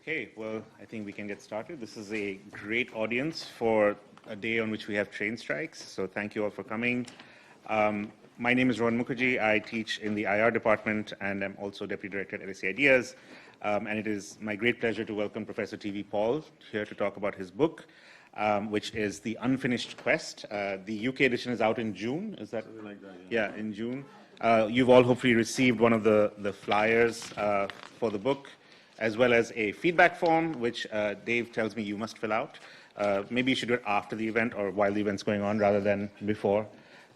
Okay, well, I think we can get started. This is a great audience for a day on which we have train strikes, so thank you all for coming. My name is Rohan Mukherjee. I teach in the IR department, and I'm also Deputy Director at LSE Ideas. And it is my great pleasure to welcome Professor T.V. Paul here to talk about his book, which is The Unfinished Quest. The UK edition is out in June, is that? Something like that, yeah, in June. You've all hopefully received one of the flyers for the book, as well as a feedback form, which Dave tells me you must fill out. Maybe you should do it after the event or while the event's going on rather than before.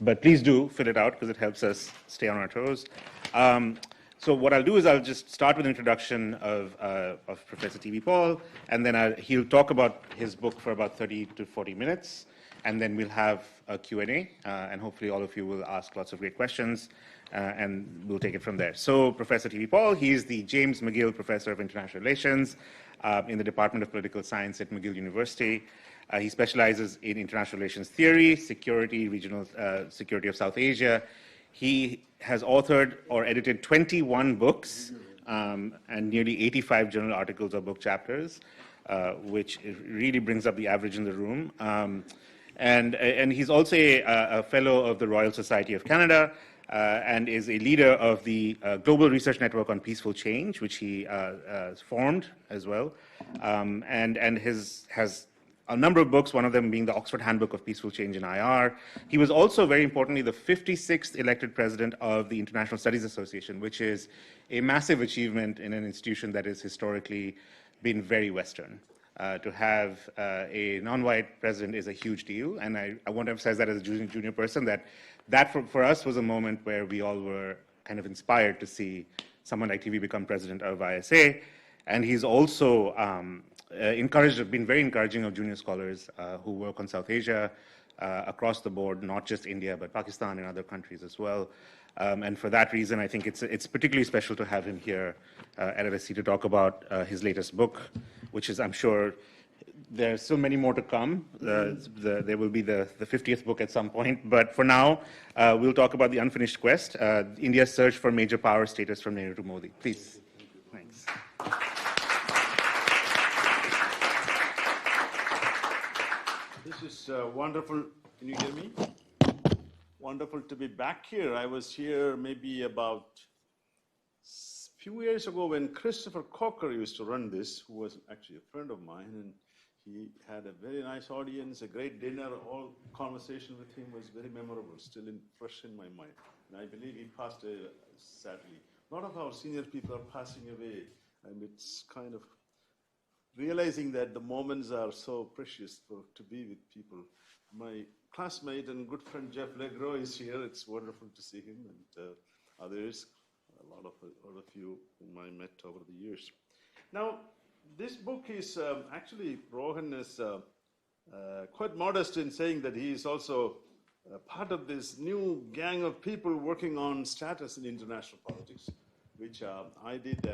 But please do fill it out because it helps us stay on our toes. So what I'll do is I'll just start with an introduction of Professor T.V. Paul, and then he'll talk about his book for about 30 to 40 minutes, and then we'll have a Q&A, and hopefully all of you will ask lots of great questions. And we'll take it from there. So Professor T.V. Paul, he is the James McGill Professor of International Relations in the Department of Political Science at McGill University. He specializes in international relations theory, security, regional security of South Asia. He has authored or edited 21 books and nearly 85 journal articles or book chapters, which really brings up the average in the room. And he's also a fellow of the Royal Society of Canada, and is a leader of the Global Research Network on Peaceful Change, which he formed as well, and has a number of books, one of them being the Oxford Handbook of Peaceful Change in IR. He was also, very importantly, the 56th elected president of the International Studies Association, which is a massive achievement in an institution that has historically been very Western. To have a non-white president is a huge deal, and I want to emphasize that as a junior person, that for us was a moment where we all were kind of inspired to see someone like TV become president of ISA. And he's also been very encouraging of junior scholars who work on South Asia across the board, not just India, but Pakistan and other countries as well. And for that reason, I think it's particularly special to have him here at LSE to talk about his latest book, which is, I'm sure, there's still many more to come. There will be the 50th book at some point. But for now, we'll talk about The Unfinished Quest, India's search for major power status from Nehru to Modi. Please. Thanks. This is wonderful. Can you hear me? Wonderful to be back here. I was here maybe about a few years ago when Christopher Coker used to run this, who was actually a friend of mine, and he had a very nice audience, a great dinner. All conversation with him was very memorable, still fresh in my mind. And I believe he passed sadly. A lot of our senior people are passing away, and it's kind of realizing that the moments are so precious to be with people. My classmate and good friend Jeff Legro is here. It's wonderful to see him, and others, a lot of you whom I met over the years. Now, this book is actually, Rohan is quite modest in saying that he is also part of this new gang of people working on status in international politics, which I did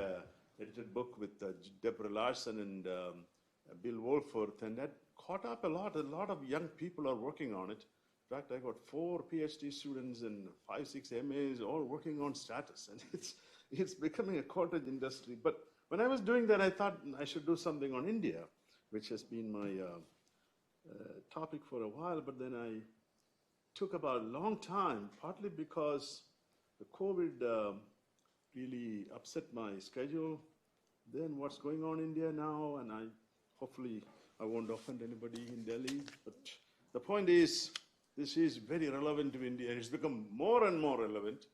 edited book with Deborah Larson and Bill Wolford, and that caught up a lot. A lot of young people are working on it. In fact, I got 4 PhD students and 5, 6 MAs all working on status, and it's becoming a cottage industry. But when I was doing that, I thought I should do something on India, which has been my topic for a while. But then I took about a long time, partly because the COVID really upset my schedule. Then what's going on in India now, and hopefully I won't offend anybody in Delhi. But the point is, this is very relevant to India. It's become more and more relevant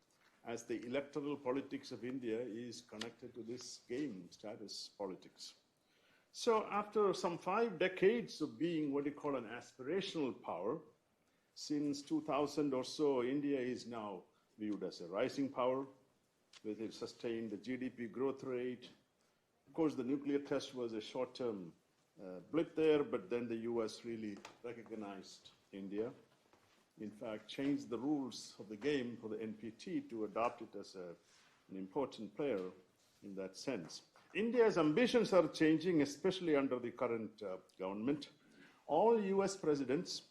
as the electoral politics of India is connected to this game, status politics. So after some 5 decades of being what you call an aspirational power, since 2000 or so, India is now viewed as a rising power, with a sustained GDP growth rate. Of course, the nuclear test was a short-term blip there, but then the US really recognized India. In fact, changed the rules of the game for the NPT to adopt it as an important player in that sense. India's ambitions are changing, especially under the current government. All US presidents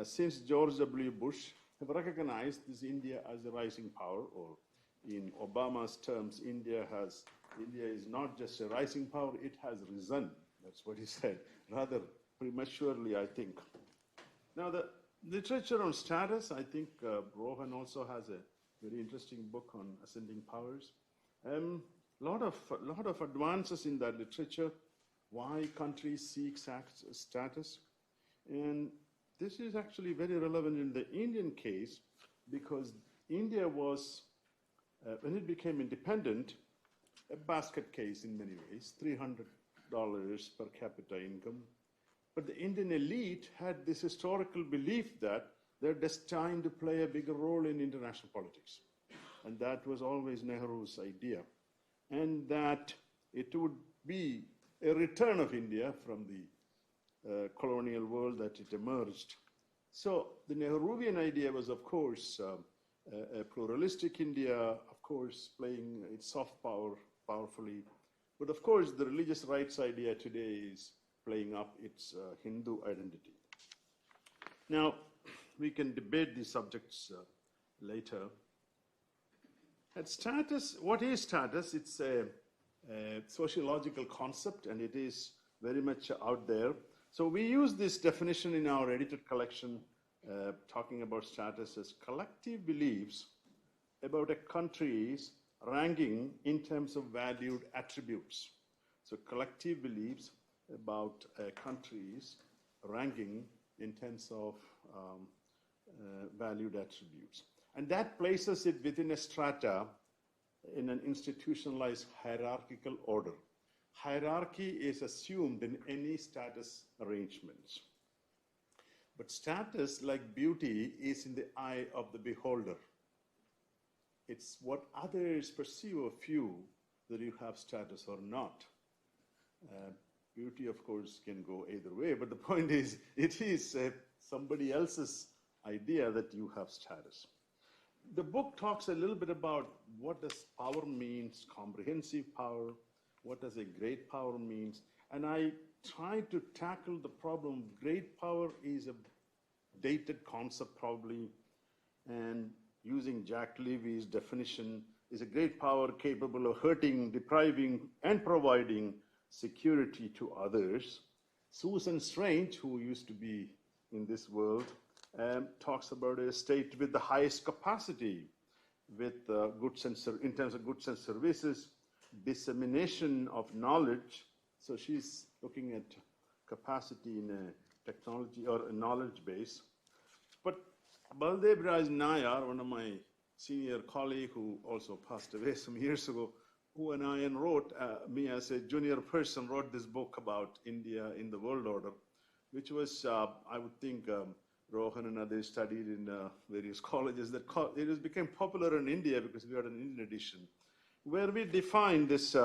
since George W. Bush have recognized this India as a rising power, or in Obama's terms, India is not just a rising power, it has risen. That's what he said, rather prematurely, I think. Now, the literature on status, I think Rohan also has a very interesting book on ascending powers. Lot of advances in that literature, why countries seek status. And this is actually very relevant in the Indian case because India was, when it became independent, a basket case in many ways, $300 per capita income. But the Indian elite had this historical belief that they're destined to play a bigger role in international politics. And that was always Nehru's idea. And that it would be a return of India from the colonial world that it emerged. So the Nehruvian idea was, of course, a pluralistic India, of course, playing its soft power powerfully. But of course, the religious rights idea today is playing up its Hindu identity. Now, we can debate these subjects later. At status, what is status? It's a sociological concept, and it is very much out there. So we use this definition in our edited collection, talking about status as collective beliefs about a country's ranking in terms of valued attributes. So collective beliefs about a country's ranking in terms of valued attributes. And that places it within a strata in an institutionalized hierarchical order. Hierarchy is assumed in any status arrangements. But status, like beauty, is in the eye of the beholder. It's what others perceive of you that you have status or not. Beauty, of course, can go either way, but the point is, it is somebody else's idea that you have status. The book talks a little bit about what does power means, comprehensive power, what does a great power means, and I try to tackle the problem. Great power is a dated concept probably, and using Jack Levy's definition, is a great power capable of hurting, depriving, and providing security to others. Susan Strange, who used to be in this world, talks about a state with the highest capacity with goods and in terms of goods and services, dissemination of knowledge. So she's looking at capacity in a technology or a knowledge base. But Baldev Raj Nayar, one of my senior colleague who also passed away some years ago, who and I wrote, me as a junior person, wrote this book about India in the world order, which was, I would think, Rohan and others studied in various colleges. It became popular in India because we had an Indian edition, where we define this,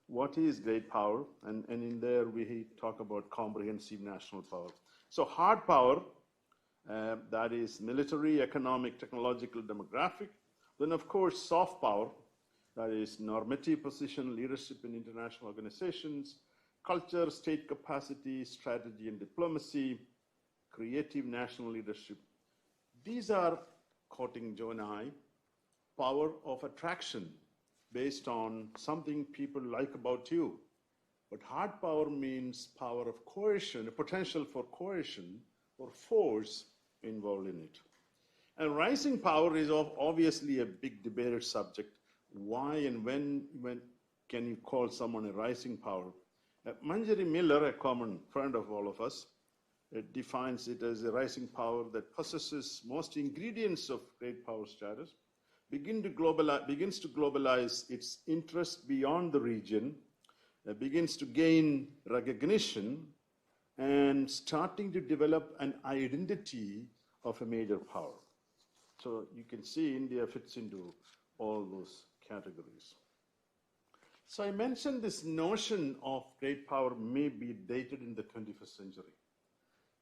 what is great power, and in there we talk about comprehensive national power. So hard power, that is military, economic, technological, demographic. Then of course soft power, that is normative position, leadership in international organizations, culture, state capacity, strategy and diplomacy, creative national leadership. These are, quoting Joe and I, power of attraction based on something people like about you. But hard power means power of coercion, a potential for coercion or force involved in it. And rising power is obviously a big debated subject. Why and when can you call someone a rising power? Manjari Miller, a common friend of all of us, defines it as a rising power that possesses most ingredients of great power status, begins to globalize its interest beyond the region, begins to gain recognition, and starting to develop an identity of a major power. So you can see India fits into all those categories. So I mentioned this notion of great power may be dated in the 21st century.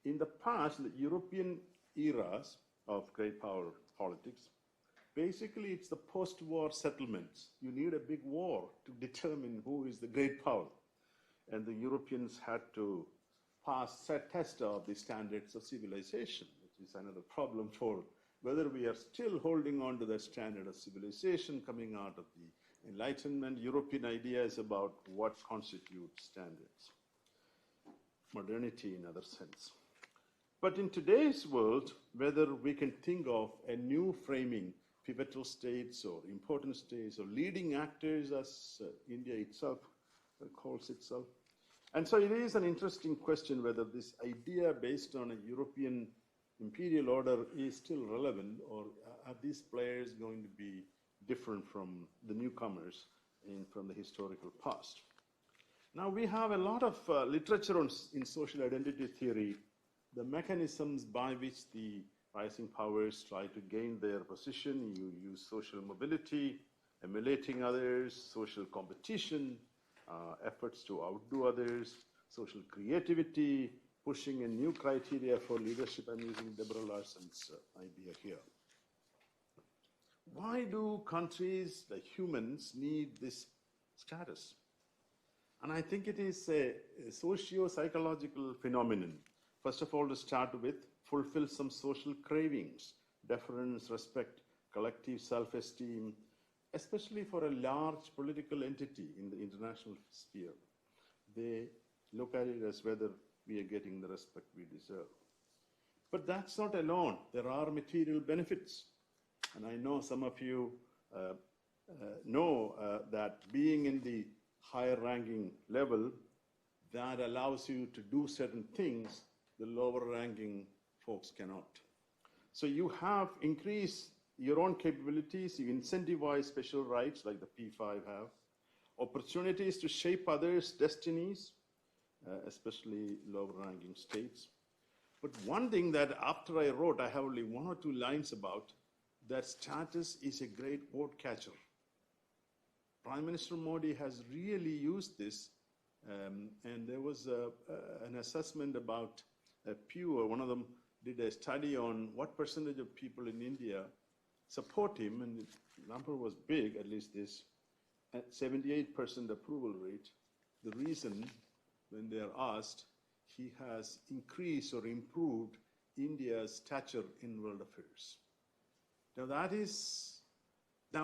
In the past, the European eras of great power politics, basically it's the post-war settlements. You need a big war to determine who is the great power. And the Europeans had to pass a test of the standards of civilization, which is another problem for whether we are still holding on to the standard of civilization coming out of the Enlightenment, European ideas about what constitutes standards, modernity in other sense. But in today's world, whether we can think of a new framing, pivotal states or important states or leading actors as India itself calls itself. And so it is an interesting question whether this idea based on a European imperial order is still relevant, or are these players going to be different from the newcomers from the historical past? Now we have a lot of literature in social identity theory, the mechanisms by which the rising powers try to gain their position. You use social mobility, emulating others, social competition, efforts to outdo others, social creativity, pushing a new criteria for leadership. I'm using Deborah Larson's idea here. Why do countries, like humans, need this status? And I think it is a socio-psychological phenomenon. First of all, to start with, fulfill some social cravings, deference, respect, collective self-esteem, especially for a large political entity in the international sphere. They look at it as whether we are getting the respect we deserve. But that's not alone. There are material benefits. And I know some of you know that being in the higher ranking level, that allows you to do certain things the lower ranking folks cannot. So you have increased your own capabilities, you incentivize special rights like the P5 have, opportunities to shape others' destinies, especially lower ranking states. But one thing that after I wrote, I have only 1 or 2 lines about, that status is a great vote catcher. Prime Minister Modi has really used this, and there was an assessment about Pew, or one of them did a study on what percentage of people in India support him, and the number was big, at least this, at 78% approval rate. The reason, when they are asked, he has increased or improved India's stature in world affairs. Now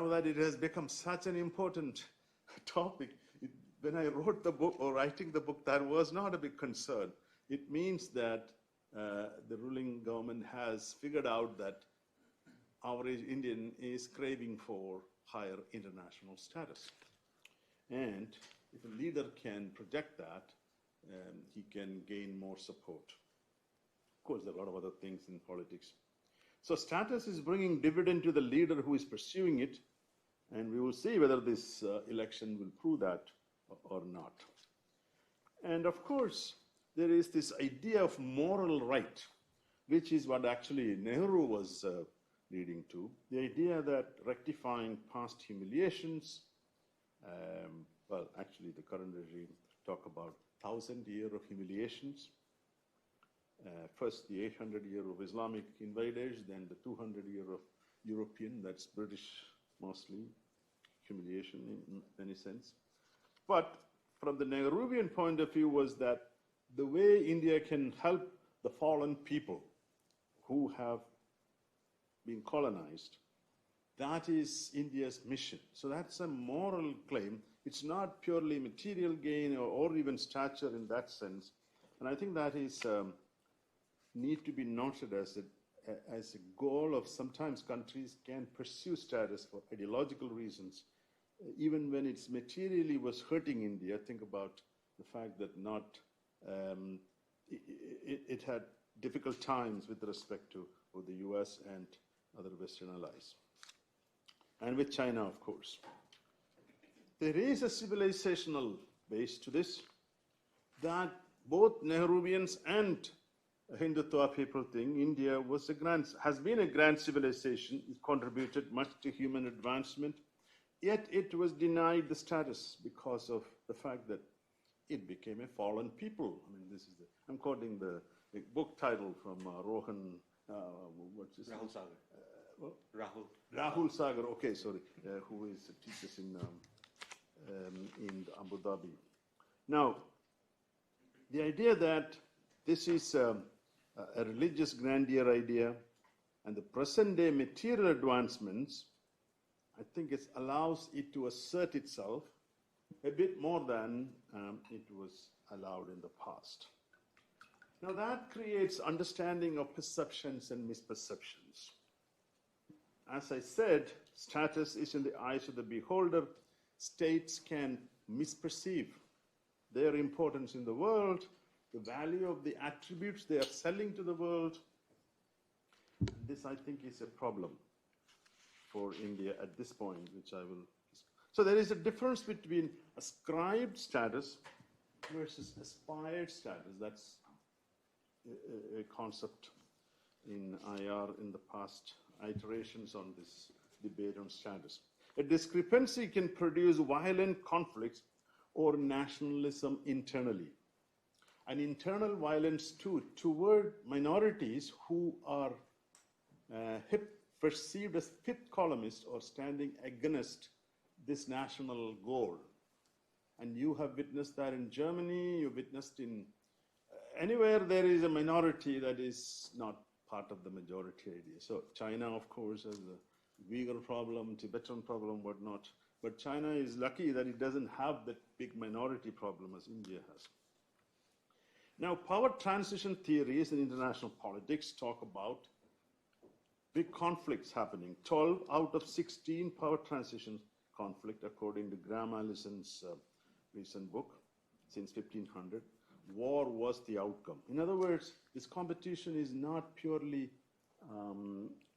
that it has become such an important topic, when I wrote the book, or writing the book, that was not a big concern. It means that the ruling government has figured out that our Indian is craving for higher international status. And if a leader can project that, he can gain more support. Of course, there are a lot of other things in politics. So status is bringing dividend to the leader who is pursuing it, and we will see whether this election will prove that or not. And of course, there is this idea of moral right, which is what actually Nehru was leading to. The idea that rectifying past humiliations, well, actually the current regime talk about 1,000 years of humiliations. First the 800 years of Islamic invaders, then the 200 years of European, that's British mostly, humiliation in any sense. But from the Nehruvian point of view was that the way India can help the fallen people who have been colonized, that is India's mission. So that's a moral claim. It's not purely material gain or even stature in that sense. And I think that is need to be noted as a goal of sometimes countries can pursue status for ideological reasons, even when it's materially was hurting India. Think about the fact that it had difficult times with respect to both the US and other Western allies. And with China, of course. There is a civilizational base to this that both Nehruvians and Hindutva people think India has been a grand civilization. It contributed much to human advancement, yet it was denied the status because of the fact that it became a fallen people. I mean, I'm quoting the book title from Rohan, what's his name? Rahul Sagar. Rahul Sagar, okay, sorry, who is teaches in Abu Dhabi. Now, the idea that this is a religious grandeur idea, and the present day material advancements, I think it allows it to assert itself a bit more than it was allowed in the past. Now that creates understanding of perceptions and misperceptions. As I said, status is in the eyes of the beholder. States can misperceive their importance in the world, the value of the attributes they are selling to the world. This, I think, is a problem for India at this point, which I will. So there is a difference between ascribed status versus aspired status. That's a concept in IR in the past iterations on this debate on status. A discrepancy can produce violent conflicts or nationalism internally. An internal violence too toward minorities who are perceived as fifth columnists or standing against this national goal. And you have witnessed that in Germany, you witnessed in anywhere there is a minority that is not part of the majority idea. So China, of course, has the Uyghur problem, Tibetan problem, whatnot. But China is lucky that it doesn't have that big minority problem as India has. Now, power transition theories in international politics talk about big conflicts happening. 12 out of 16 power transition conflict, according to Graham Allison's recent book, since 1500. War was the outcome. In other words, this competition is not purely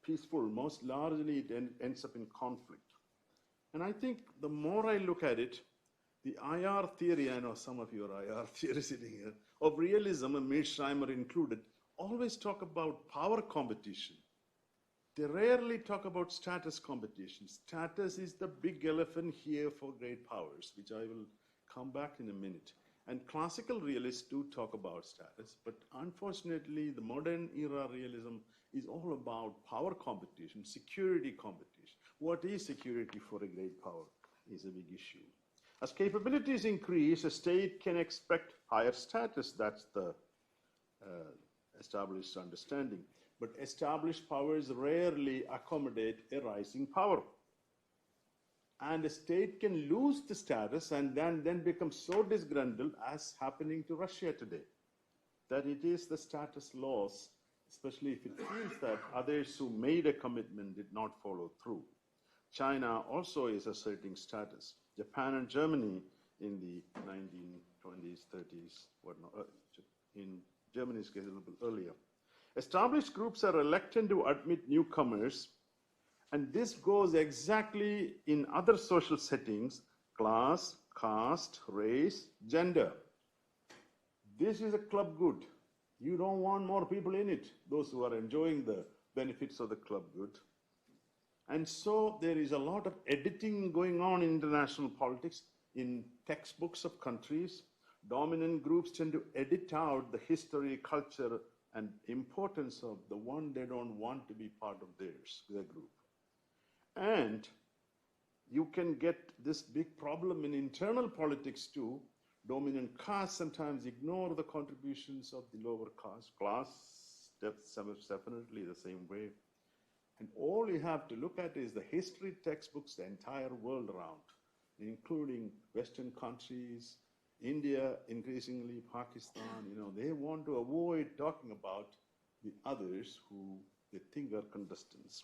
peaceful. Most largely, it ends up in conflict. And I think the more I look at it, the IR theory, I know some of you are IR theorists sitting here, of realism, and Mearsheimer included, always talk about power competition. They rarely talk about status competition. Status is the big elephant here for great powers, which I will come back in a minute. And classical realists do talk about status, but unfortunately, the modern era realism is all about power competition, security competition. What is security for a great power is a big issue. As capabilities increase, a state can expect higher status. That's the established understanding. But established powers rarely accommodate a rising power. And a state can lose the status and then become so disgruntled, as happening to Russia today, that it is the status loss, especially if it feels that others who made a commitment did not follow through. China also is asserting status. Japan and Germany in the 1920s, 30s, whatnot, in Germany's case a little bit earlier. Established groups are reluctant to admit newcomers, and this goes exactly in other social settings: class, caste, race, gender. This is a club good. You don't want more people in it, those who are enjoying the benefits of the club good. And so there is a lot of editing going on in international politics. In textbooks of countries, dominant groups tend to edit out the history, culture, and importance of the one they don't want to be part of their group. And you can get this big problem in internal politics too. Dominant castes sometimes ignore the contributions of the lower caste. Class, that's definitely the same way. And all you have to look at is the history textbooks, the entire world around, including Western countries, India, increasingly Pakistan. They want to avoid talking about the others who they think are contestants.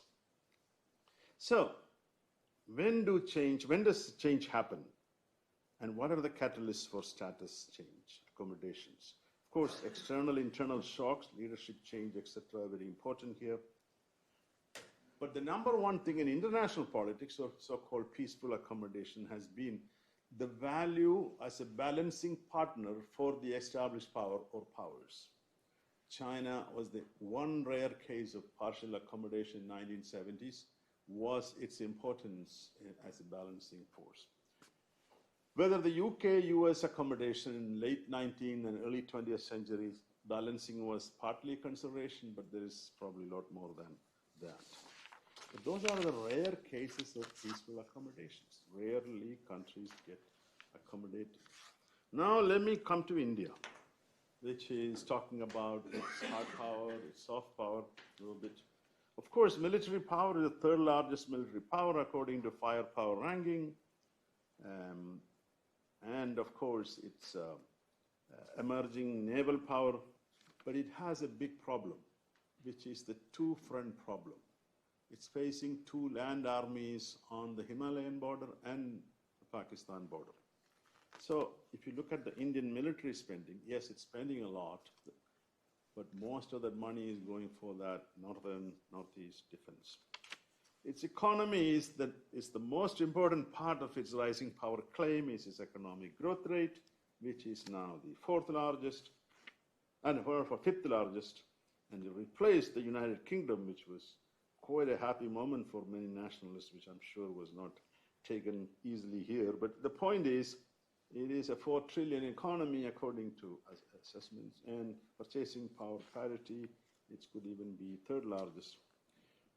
So, when does change happen? And what are the catalysts for status change, accommodations? Of course, external, internal shocks, leadership change, etc., are very important here. But the number one thing in international politics, or so-called peaceful accommodation, has been the value as a balancing partner for the established power or powers. China was the one rare case of partial accommodation in the 1970s, was its importance as a balancing force. Whether the UK-US accommodation in late 19th and early 20th centuries, balancing was partly consideration, but there is probably a lot more than that. But those are the rare cases of peaceful accommodations. Rarely countries get accommodated. Now let me come to India, which is talking about its hard power, its soft power a little bit. Of course, military power is the third largest military power according to firepower ranking. And of course, it's emerging naval power, but it has a big problem, which is the two-front problem. It's facing two land armies on the Himalayan border and the Pakistan border. So if you look at the Indian military spending, yes, it's spending a lot, but most of that money is going for that northern, northeast defense. Its economy is the most important part of its rising power claim is its economic growth rate, which is now the fourth largest, and for fifth largest, and you replaced the United Kingdom, which was quite a happy moment for many nationalists, which I'm sure was not taken easily here. But the point is, it is a 4 trillion economy according to assessments, and purchasing power parity, it could even be third largest.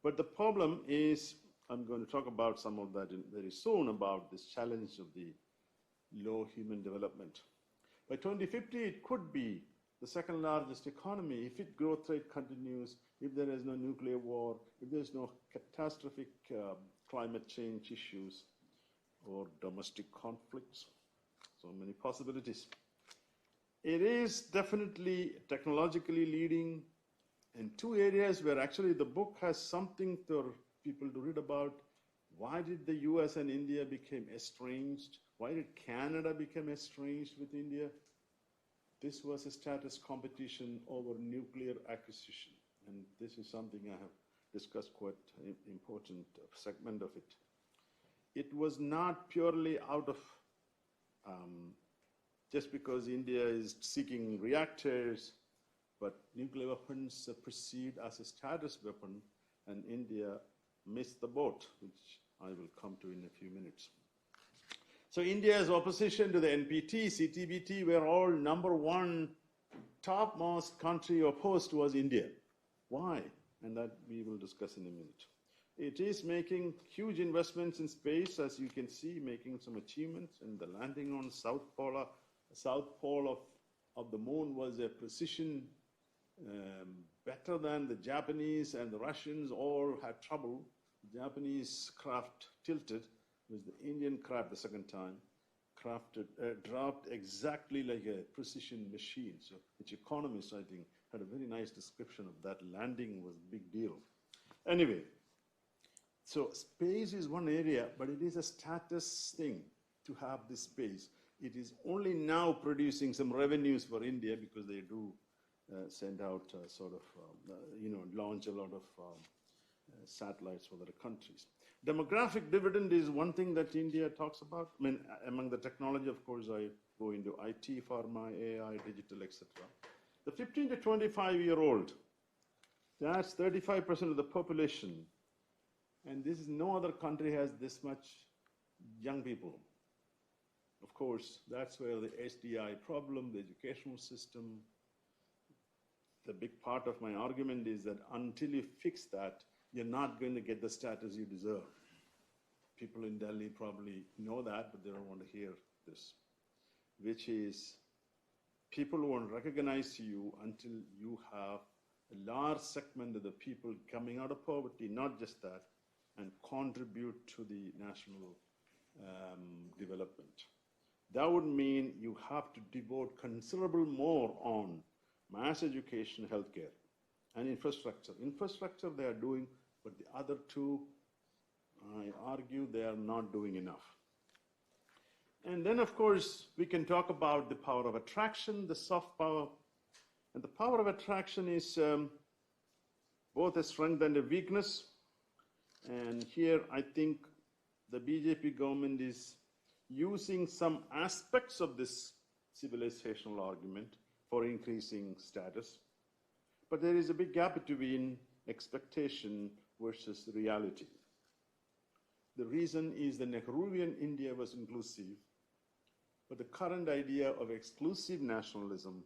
But the problem is, I'm going to talk about some of that very soon, about this challenge of the low human development. By 2050, it could be the second largest economy if its growth rate continues, if there is no nuclear war, if there's no catastrophic climate change issues or domestic conflicts. So many possibilities. It is definitely technologically leading in two areas where actually the book has something for people to read about. Why did the US and India become estranged? Why did Canada become estranged with India? This was a status competition over nuclear acquisition. And this is something I have discussed, quite an important segment of it. It was not purely out of just because India is seeking reactors, but nuclear weapons are perceived as a status weapon, and India missed the boat, which I will come to in a few minutes. So India's opposition to the NPT, CTBT, were all number one topmost country opposed was India. Why? And that we will discuss in a minute. It is making huge investments in space, as you can see, making some achievements, and the landing on South Pole of the moon was a precision better than the Japanese, and the Russians all had trouble. The Japanese craft tilted. It was the Indian craft the second time, dropped exactly like a precision machine. So its economists, I think, had a very nice description of that. Landing was a big deal. Anyway, so space is one area, but it is a status thing to have this space. It is only now producing some revenues for India because they do send out launch a lot of satellites for other countries. Demographic dividend is one thing that India talks about. I mean, among the technology, of course, I go into IT, pharma, AI, digital, etc. The 15 to 25-year-old, that's 35% of the population. And this is no other country has this much young people. Of course, that's where the SDI problem, the educational system, the big part of my argument is that until you fix that, you're not going to get the status you deserve. People in Delhi probably know that, but they don't want to hear this, which is people won't recognize you until you have a large segment of the people coming out of poverty, not just that, and contribute to the national development. That would mean you have to devote considerable more on mass education, healthcare, and infrastructure. Infrastructure they are doing, but the other two, I argue, they are not doing enough. And then, of course, we can talk about the power of attraction, the soft power. And the power of attraction is both a strength and a weakness. And here, I think the BJP government is using some aspects of this civilizational argument for increasing status. But there is a big gap between expectation versus reality. The reason is the Nehruvian India was inclusive, but the current idea of exclusive nationalism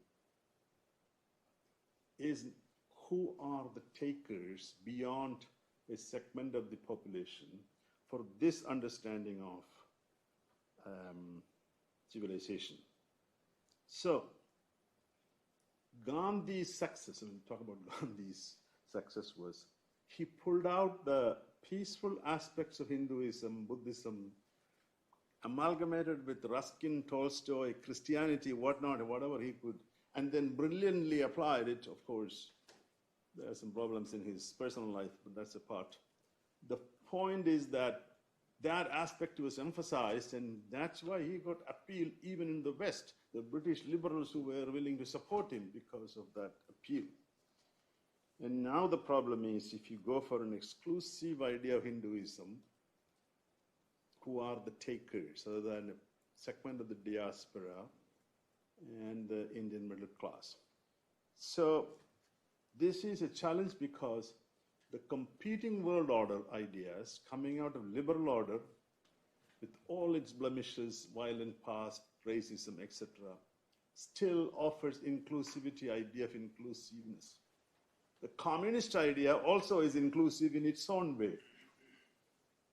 is who are the takers beyond a segment of the population for this understanding of civilization. So, Gandhi's success, and we'll talk about Gandhi's success, was he pulled out the peaceful aspects of Hinduism, Buddhism, amalgamated with Ruskin, Tolstoy, Christianity, whatnot, whatever he could, and then brilliantly applied it. Of course, there are some problems in his personal life, but that's a part. The point is that that aspect was emphasized, and that's why he got appeal even in the West. The British liberals who were willing to support him because of that appeal. And now the problem is, if you go for an exclusive idea of Hinduism, who are the takers, other than a segment of the diaspora and the Indian middle class? So this is a challenge because the competing world order ideas coming out of liberal order with all its blemishes, violent past, racism, etc., still offers inclusivity, idea of inclusiveness. The communist idea also is inclusive in its own way.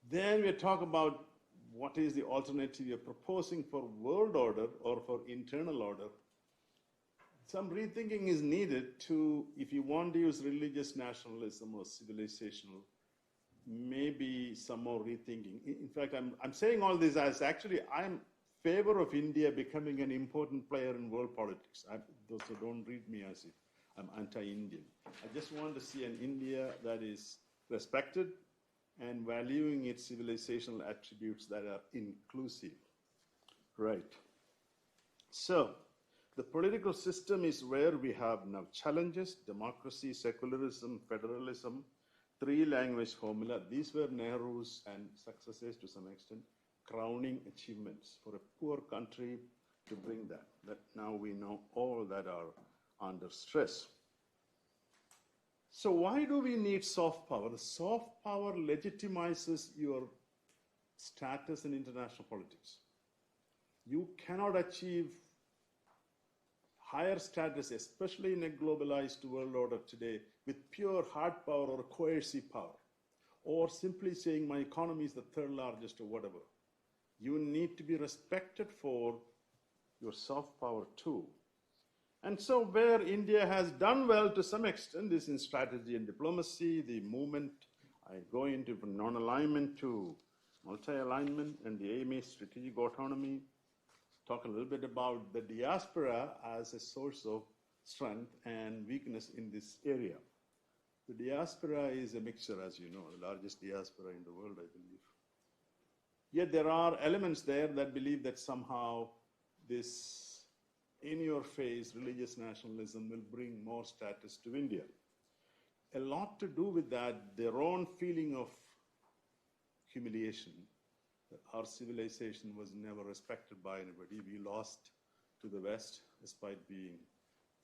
Then we talk about what is the alternative you're proposing for world order or for internal order. Some rethinking is needed to, if you want to use religious nationalism or civilizational, maybe some more rethinking. In fact, I'm saying all this as actually I'm favor of India becoming an important player in world politics. Those who don't read me as if I'm anti-Indian. I just want to see an India that is respected and valuing its civilizational attributes that are inclusive. Right. So, the political system is where we have now challenges: democracy, secularism, federalism, three-language formula. These were Nehru's and successors to some extent, crowning achievements for a poor country to bring that. That now we know all that are under stress. So why do we need soft power? The soft power legitimizes your status in international politics. You cannot achieve higher status, especially in a globalized world order today, with pure hard power or coercive power, or simply saying my economy is the third largest or whatever. You need to be respected for your soft power too. And so where India has done well to some extent is in strategy and diplomacy, the movement, I go into from non-alignment to multi-alignment, and the aim is strategic autonomy. Talk a little bit about the diaspora as a source of strength and weakness in this area. The diaspora is a mixture, as you know, the largest diaspora in the world, I believe. Yet there are elements there that believe that somehow this in-your-face religious nationalism will bring more status to India. A lot to do with that, their own feeling of humiliation. Our civilization was never respected by anybody. We lost to the West, despite being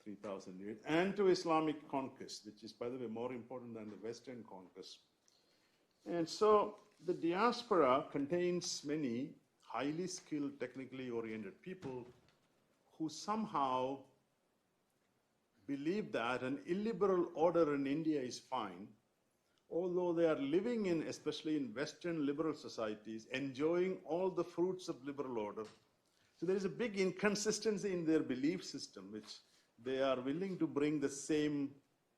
3,000 years, and to Islamic conquest, which is, by the way, more important than the Western conquest. And so the diaspora contains many highly skilled, technically oriented people who somehow believe that an illiberal order in India is fine, although they are living in, especially in Western liberal societies, enjoying all the fruits of liberal order. So there is a big inconsistency in their belief system, which they are willing to bring the same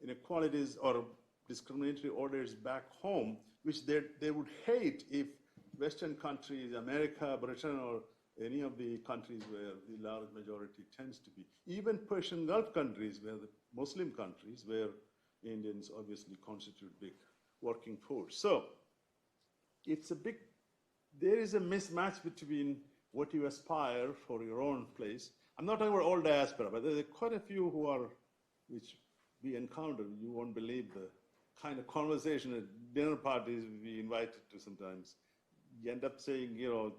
inequalities or discriminatory orders back home, which they would hate if Western countries, America, Britain, or any of the countries where the large majority tends to be. Even Persian Gulf countries, where the Muslim countries, where Indians obviously constitute big working force. So it's there is a mismatch between what you aspire for your own place. I'm not talking about all diaspora, but there are quite a few who are, which we encounter. You won't believe the kind of conversation at dinner parties we invited to sometimes. You end up saying, you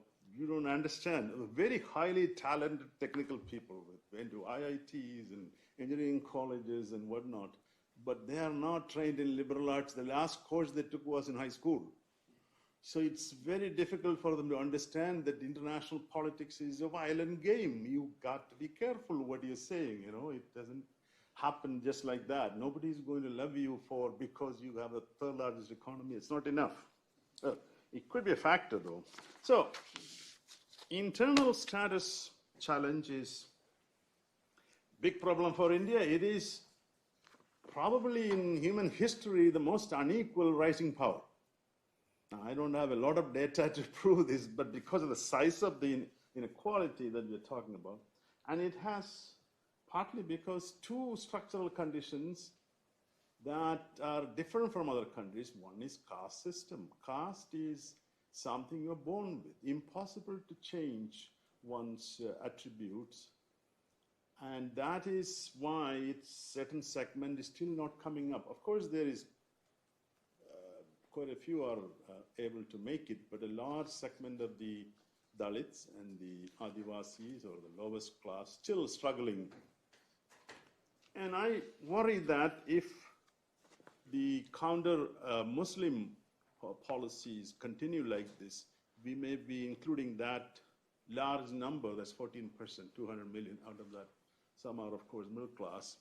don't understand. Very highly talented technical people went to IITs and engineering colleges and whatnot, but they are not trained in liberal arts. The last course they took was in high school. So it's very difficult for them to understand that international politics is a violent game. You've got to be careful what you're saying. It doesn't happen just like that. Nobody's going to love you because you have the third largest economy. It's not enough. It could be a factor, though. So internal status challenge is big problem for India. It is probably in human history, the most unequal rising power. Now, I don't have a lot of data to prove this, but because of the size of the inequality that we're talking about, and it has partly because two structural conditions that are different from other countries. One is caste system. Caste is something you're born with, impossible to change one's attributes. And that is why its certain segment is still not coming up. Of course, there is quite a few are able to make it, but a large segment of the Dalits and the Adivasis or the lowest class still struggling. And I worry that if the counter Muslim policies continue like this, we may be including that large number, that's 14%, 200 million out of that. Some are, of course, middle class,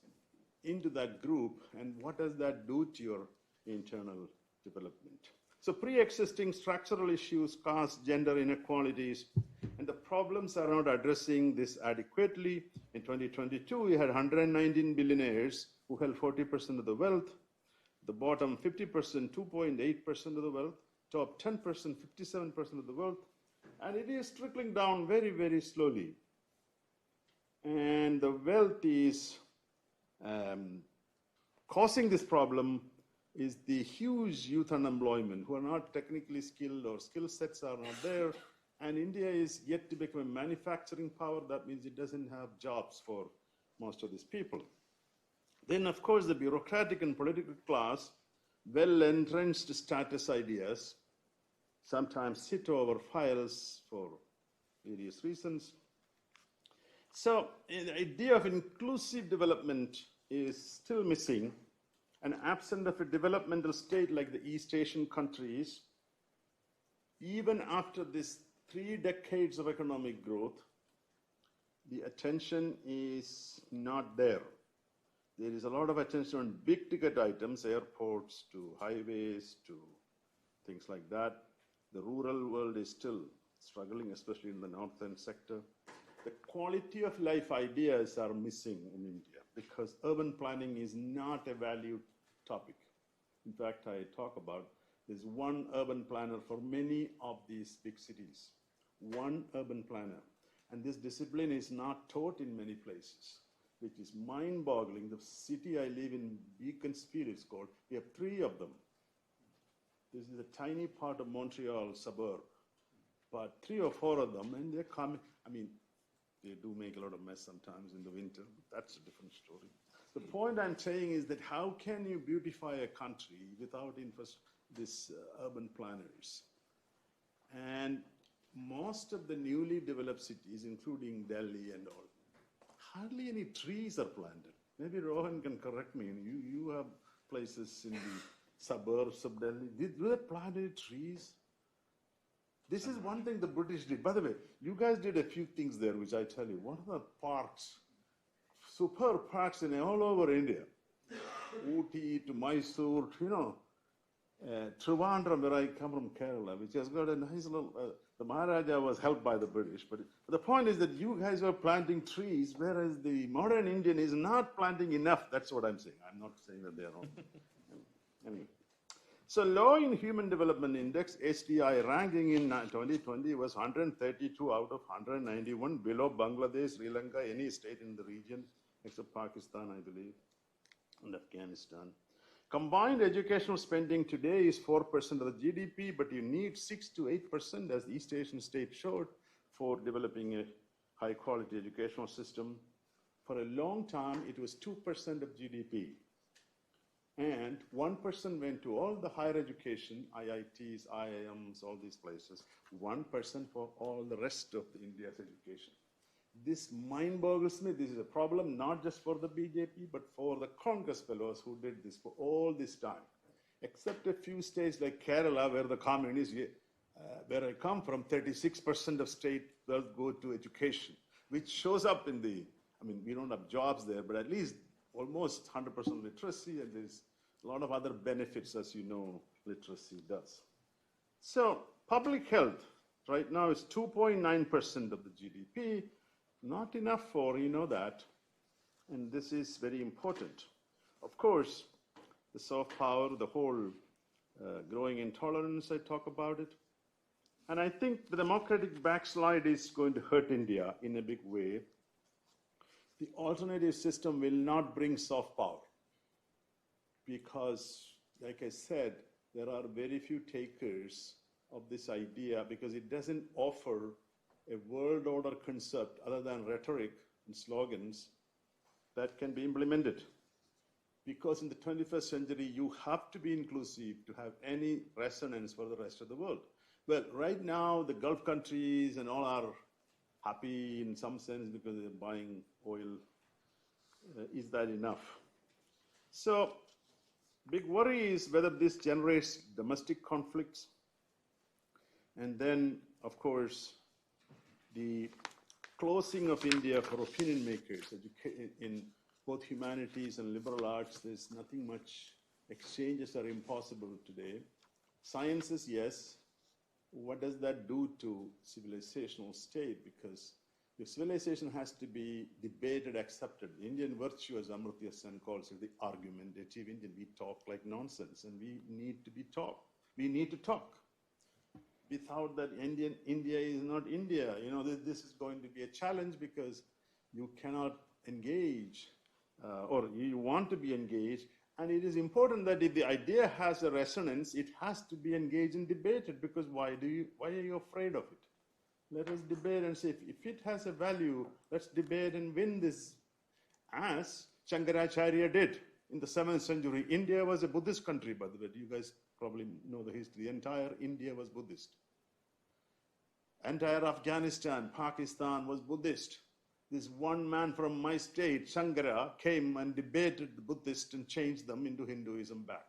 into that group. And what does that do to your internal development? So pre-existing structural issues, caste, gender inequalities, and the problems are not addressing this adequately. In 2022, we had 119 billionaires who held 40% of the wealth. The bottom 50%, 2.8% of the wealth. Top 10%, 57% of the wealth. And it is trickling down very, very slowly. And the wealth is causing this problem is the huge youth unemployment who are not technically skilled or skill sets are not there. And India is yet to become a manufacturing power. That means it doesn't have jobs for most of these people. Then, of course, the bureaucratic and political class, well-entrenched status ideas, sometimes sit over files for various reasons. So the idea of inclusive development is still missing. And absent of a developmental state like the East Asian countries, even after this 3 decades of economic growth, the attention is not there. There is a lot of attention on big ticket items, airports to highways to things like that. The rural world is still struggling, especially in the northern sector. The quality of life ideas are missing in India because urban planning is not a valued topic. In fact, I talk about there's one urban planner for many of these big cities. One urban planner. And this discipline is not taught in many places, which is mind-boggling. The city I live in, Beaconsfield it's called, we have 3 of them. This is a tiny part of Montreal suburb, but 3 or 4 of them, and they're coming. I mean, they do make a lot of mess sometimes in the winter, but that's a different story. The point I'm saying is that how can you beautify a country without these urban planners? And most of the newly developed cities, including Delhi and all, hardly any trees are planted. Maybe Rohan can correct me. You have places in the suburbs of Delhi. Do they plant any trees? This is one thing the British did. By the way, you guys did a few things there, which I tell you. One of the parks, superb parks all over India. Ooty to Mysore, Trivandrum, where I come from, Kerala, which has got a nice little, the Maharaja was helped by the British. But the point is that you guys were planting trees, whereas the modern Indian is not planting enough. That's what I'm saying. I'm not saying that they are not. Anyway. So low in Human Development Index, HDI ranking in 2020 was 132 out of 191, below Bangladesh, Sri Lanka, any state in the region, except Pakistan, I believe, and Afghanistan. Combined educational spending today is 4% of the GDP, but you need 6 to 8%, as the East Asian state showed, for developing a high-quality educational system. For a long time, it was 2% of GDP. And 1% went to all the higher education, IITs, IIMs, all these places. 1% for all the rest of India's education. This mind boggles me. This is a problem not just for the BJP, but for the Congress fellows who did this for all this time. Except a few states like Kerala, where the communists, where I come from, 36% of state wealth go to education, which shows up in we don't have jobs there, but at least almost 100% literacy, and there's a lot of other benefits, as you know, literacy does. So public health right now is 2.9% of the GDP, not enough for, that, and this is very important. Of course, the soft power, the whole growing intolerance, I talk about it. And I think the democratic backslide is going to hurt India in a big way. The alternative system will not bring soft power because, like I said, there are very few takers of this idea because it doesn't offer a world order concept other than rhetoric and slogans that can be implemented. Because in the 21st century, you have to be inclusive to have any resonance for the rest of the world. Well, right now, the Gulf countries and all are happy in some sense because they're buying oil. Is that enough? So, big worry is whether this generates domestic conflicts. And then, of course, the closing of India for opinion makers in both humanities and liberal arts. There's nothing much. Exchanges are impossible today. Sciences, yes. What does that do to civilizational state? Because the civilization has to be debated, accepted. The Indian virtue, as Amartya Sen calls it, the argumentative Indian. We talk like nonsense, and we need to be taught. We need to talk. Without that, India is not India. You know, this is going to be a challenge because you cannot engage, or you want to be engaged. And it is important that if the idea has a resonance, it has to be engaged and debated, because why are you afraid of it? Let us debate and say, if it has a value, let's debate and win this, as Shankaracharya did in the 7th century. India was a Buddhist country, by the way. You guys probably know the history. The entire India was Buddhist. Entire Afghanistan, Pakistan was Buddhist. This one man from my state, Shankara, came and debated the Buddhists and changed them into Hinduism back.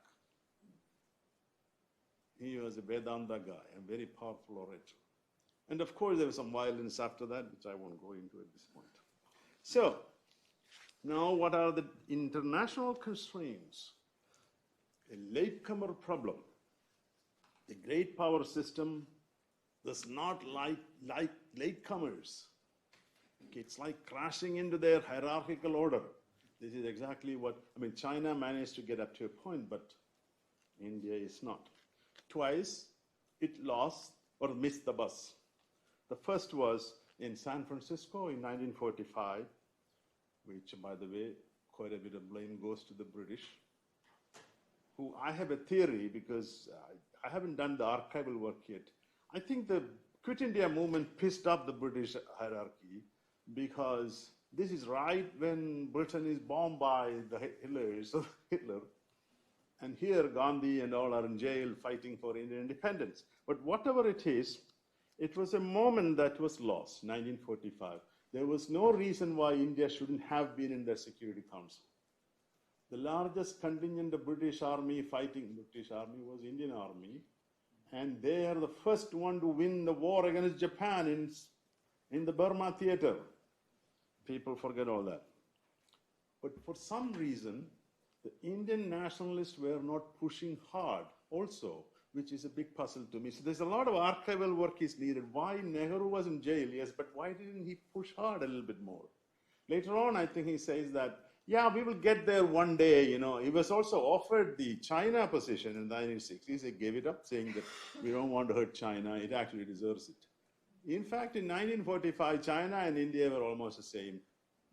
He was a Vedanta guy, a very powerful orator. And of course, there was some violence after that, which I won't go into at this point. So, now what are the international constraints? A latecomer problem. The great power system does not like latecomers. It's like crashing into their hierarchical order. This is exactly what, China managed to get up to a point, but India is not. Twice, it lost or missed the bus. The first was in San Francisco in 1945, which, by the way, quite a bit of blame goes to the British, who I have a theory, because I haven't done the archival work yet. I think the Quit India movement pissed off the British hierarchy, because this is right when Britain is bombed by the Hitler. And here Gandhi and all are in jail fighting for Indian independence. But whatever it is, it was a moment that was lost, 1945. There was no reason why India shouldn't have been in the Security Council. The largest contingent of British army fighting British army was Indian army. And they are the first one to win the war against Japan in the Burma theater. People forget all that. But for some reason, the Indian nationalists were not pushing hard also, which is a big puzzle to me. So there's a lot of archival work is needed. Why Nehru was in jail, yes, but why didn't he push hard a little bit more? Later on, I think he says that, yeah, we will get there one day, you know. He was also offered the China position in the 1960s. He gave it up, saying that we don't want to hurt China. It actually deserves it. In fact, in 1945, China and India were almost the same.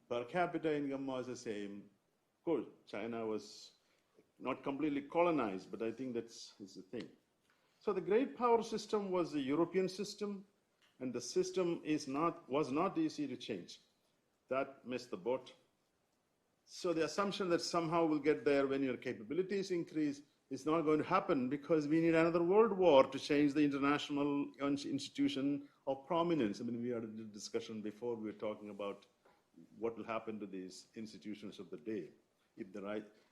Per capita income was the same. Of course, China was not completely colonized, but I think that's the thing. So the great power system was a European system, and the system was not easy to change. That missed the boat. So the assumption that somehow we'll get there when your capabilities increase is not going to happen, because we need another world war to change the international institution of prominence. We had a discussion before. We were talking about what will happen to these institutions of the day. If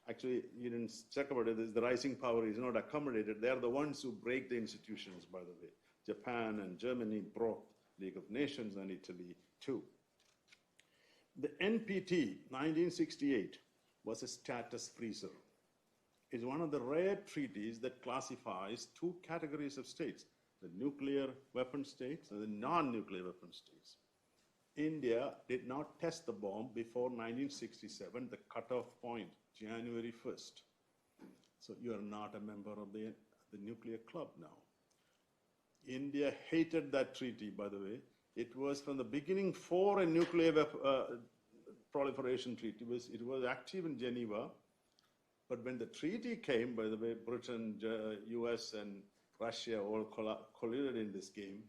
actually, you didn't check about it, the rising power is not accommodated. They're the ones who break the institutions, by the way. Japan and Germany broke League of Nations, and Italy too. The NPT, 1968, was a status freezer. It's one of the rare treaties that classifies two categories of states, the nuclear weapon states and the non-nuclear weapon states. India did not test the bomb before 1967, the cutoff point, January 1st. So you are not a member of the nuclear club now. India hated that treaty, by the way. It was from the beginning for a nuclear proliferation treaty. It was active in Geneva. But when the treaty came, by the way, Britain, US, and Russia all colluded in this game,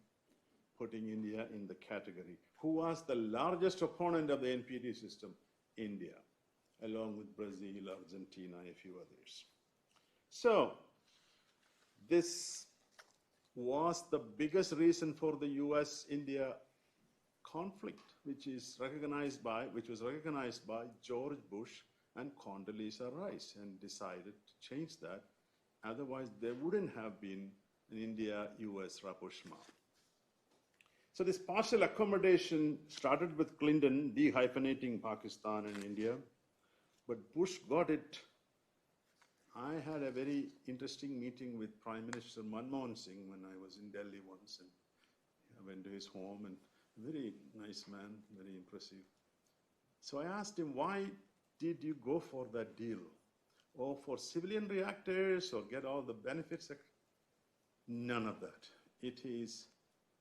putting India in the category. Who was the largest opponent of the NPT system? India, along with Brazil, Argentina, a few others. So this was the biggest reason for the US-India conflict, which was recognized by George Bush and Condoleezza Rice, and decided to change that. Otherwise, there wouldn't have been an India-US rapprochement. So this partial accommodation started with Clinton dehyphenating Pakistan and India, but Bush got it. I had a very interesting meeting with Prime Minister Manmohan Singh when I was in Delhi once, and I went to his home, and very nice man, very impressive. So I asked him, why did you go for that deal? Or for civilian reactors, or get all the benefits? None of that. It is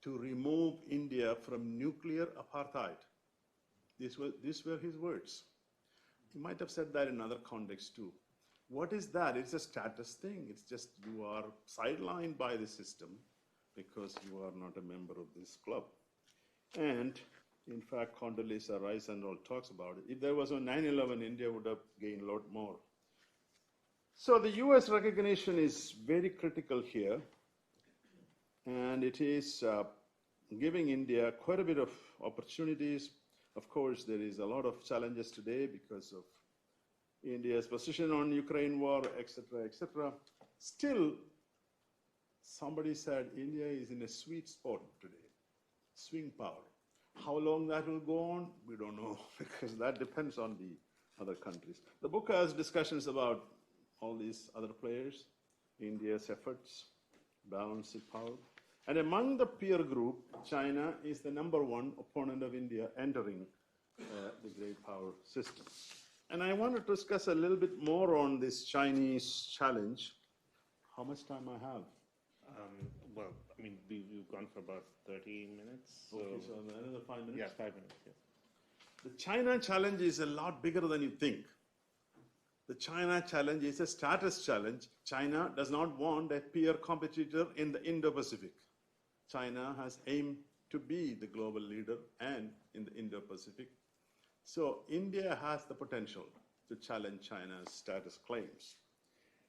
to remove India from nuclear apartheid. These were his words. He might have said that in other contexts too. What is that? It's a status thing. It's just you are sidelined by the system because you are not a member of this club. And in fact, Condoleezza Rice and all talks about it. If there was a 9/11, India would have gained a lot more. So the US recognition is very critical here. And it is giving India quite a bit of opportunities. Of course, there is a lot of challenges today because of India's position on Ukraine war, etc., etc. Still, somebody said India is in a sweet spot today, swing power. How long that will go on, we don't know, because that depends on the other countries. The book has discussions about all these other players, India's efforts, balancing power. And among the peer group, China is the #1 opponent of India entering the great power system. And I want to discuss a little bit more on this Chinese challenge. How much time I have? Well, I mean, we've gone for about 30 minutes. So Okay, so another 5 minutes? Yeah, 5 minutes, yes. The China challenge is a lot bigger than you think. The China challenge is a status challenge. China does not want a peer competitor in the Indo-Pacific. China has aimed to be the global leader and in the Indo-Pacific. So India has the potential to challenge China's status claims.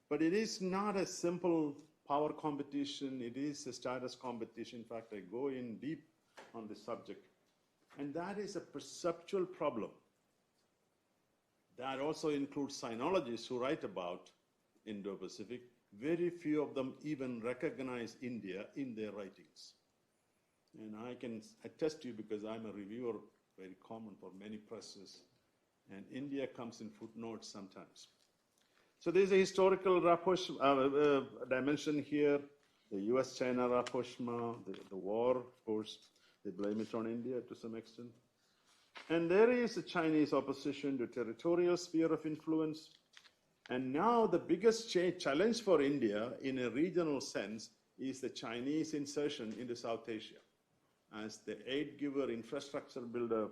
But it is not a simple power competition. It is a status competition. In fact, I go in deep on this subject. And that is a perceptual problem. That also includes sinologists who write about Indo-Pacific. Very few of them even recognize India in their writings. And I can attest to you because I'm a reviewer, very common for many presses, and India comes in footnotes sometimes. So there's a historical dimension here, the US-China rapprochement, the war, of course, they blame it on India to some extent. And there is a Chinese opposition to territorial sphere of influence. And now the biggest challenge for India in a regional sense is the Chinese insertion into South Asia as the aid giver, infrastructure builder,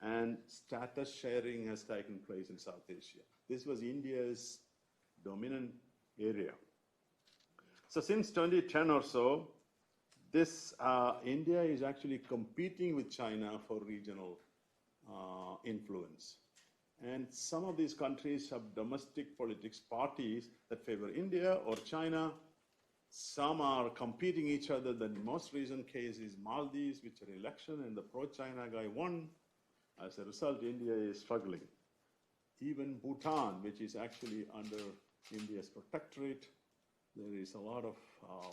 and status sharing has taken place in South Asia. This was India's dominant area. So since 2010 or so, India is actually competing with China for regional influence. And some of these countries have domestic politics parties that favor India or China. Some are competing each other. The most recent case is Maldives, which are election, and the pro-China guy won. As a result, India is struggling. Even Bhutan, which is actually under India's protectorate, there is a lot of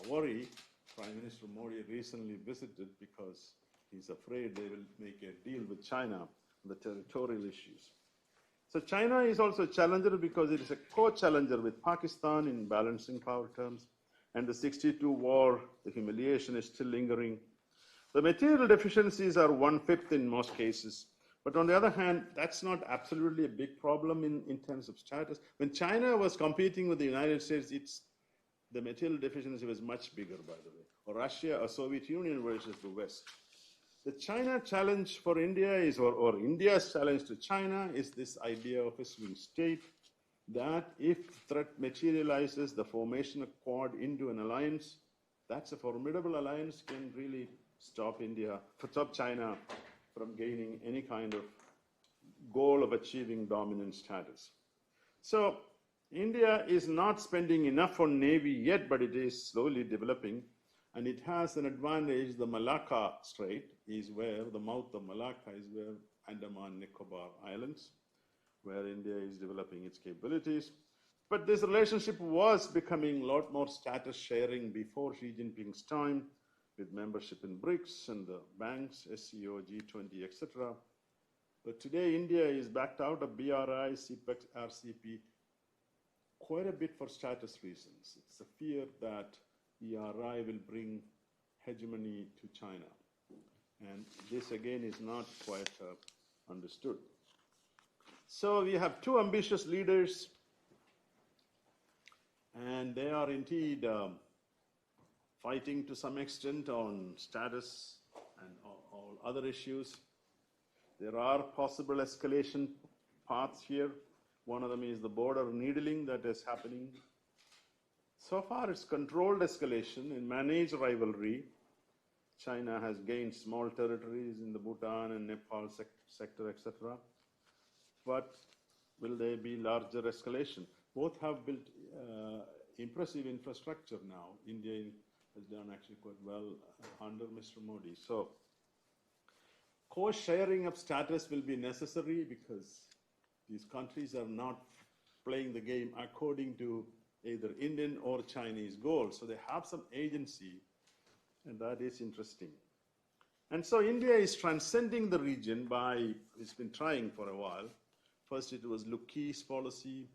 worry. Prime Minister Modi recently visited because he's afraid they will make a deal with China on the territorial issues. So China is also a challenger because it is a co-challenger with Pakistan in balancing power terms. And the '62 war, the humiliation is still lingering. The material deficiencies are 1/5 in most cases. But on the other hand, that's not absolutely a big problem in terms of status. When China was competing with the United States, the material deficiency was much bigger, by the way. Or Russia or Soviet Union versus the West. The China challenge for India is, or India's challenge to China is this idea of a swing state, that if threat materializes, the formation of Quad into an alliance, that's a formidable alliance, can really stop China from gaining any kind of goal of achieving dominant status. So India is not spending enough on Navy yet, but it is slowly developing. And it has an advantage. The Malacca Strait is where, the mouth of Malacca is where Andaman Nicobar Islands, where India is developing its capabilities. But this relationship was becoming a lot more status sharing before Xi Jinping's time, with membership in BRICS and the banks, SCO, G20, etc. But today, India is backed out of BRI, CPEC, RCP, quite a bit for status reasons. It's a fear that BRI will bring hegemony to China. And this, again, is not quite understood. So we have two ambitious leaders, and they are indeed fighting to some extent on status and all other issues. There are possible escalation paths here. One of them is the border needling that is happening. So far, it's controlled escalation and managed rivalry. China has gained small territories in the Bhutan and Nepal sector, etc. But will there be larger escalation? Both have built impressive infrastructure now. India has done actually quite well under Mr. Modi. So co-sharing of status will be necessary because these countries are not playing the game according to either Indian or Chinese goals. So they have some agency, and that is interesting. And so India is transcending the region by, it's been trying for a while. First it was Look East policy.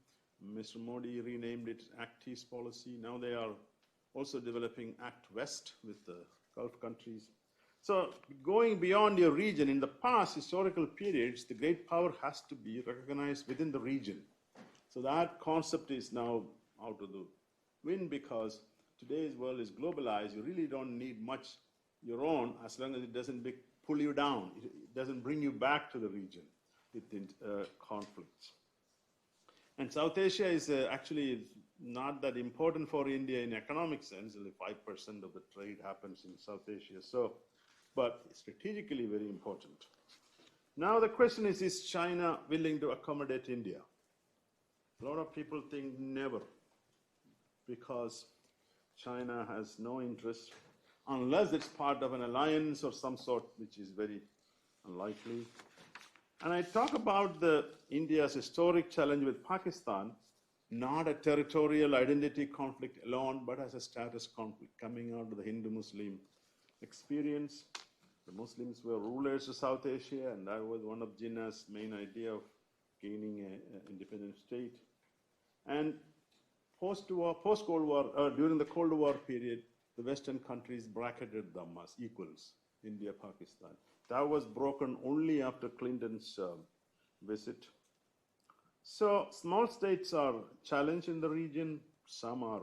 Mr. Modi renamed it Act East policy. Now they are also developing Act West with the Gulf countries. So going beyond your region, in the past historical periods, the great power has to be recognized within the region. So that concept is now out of the wind because today's world is globalized. You really don't need much your own as long as it doesn't pull you down. It doesn't bring you back to the region with conflicts. And South Asia is actually not that important for India in economic sense. Only 5% of the trade happens in South Asia. So, but strategically very important. Now the question is China willing to accommodate India? A lot of people think never, because China has no interest unless it's part of an alliance of some sort, which is very unlikely. And I talk about India's historic challenge with Pakistan, not a territorial identity conflict alone, but as a status conflict coming out of the Hindu-Muslim experience. The Muslims were rulers of South Asia, and that was one of Jinnah's main idea of gaining an independent state. And post-Cold War, during the Cold War period, the Western countries bracketed them as equals, India, Pakistan. That was broken only after Clinton's visit. So small states are challenged in the region. Some are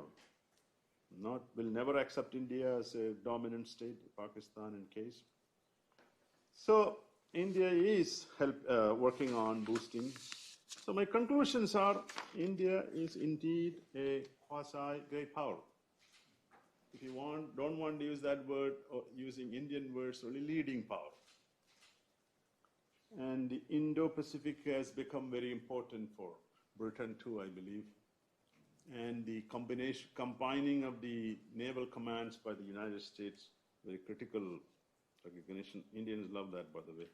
not, will never accept India as a dominant state, Pakistan in case. So India is working on boosting. So my conclusions are India is indeed a quasi-great power. If you don't want to use that word, or using Indian words, only leading power. And the Indo-Pacific has become very important for Britain too, I believe. And the combining of the naval commands by the United States, very critical recognition. Indians love that, by the way.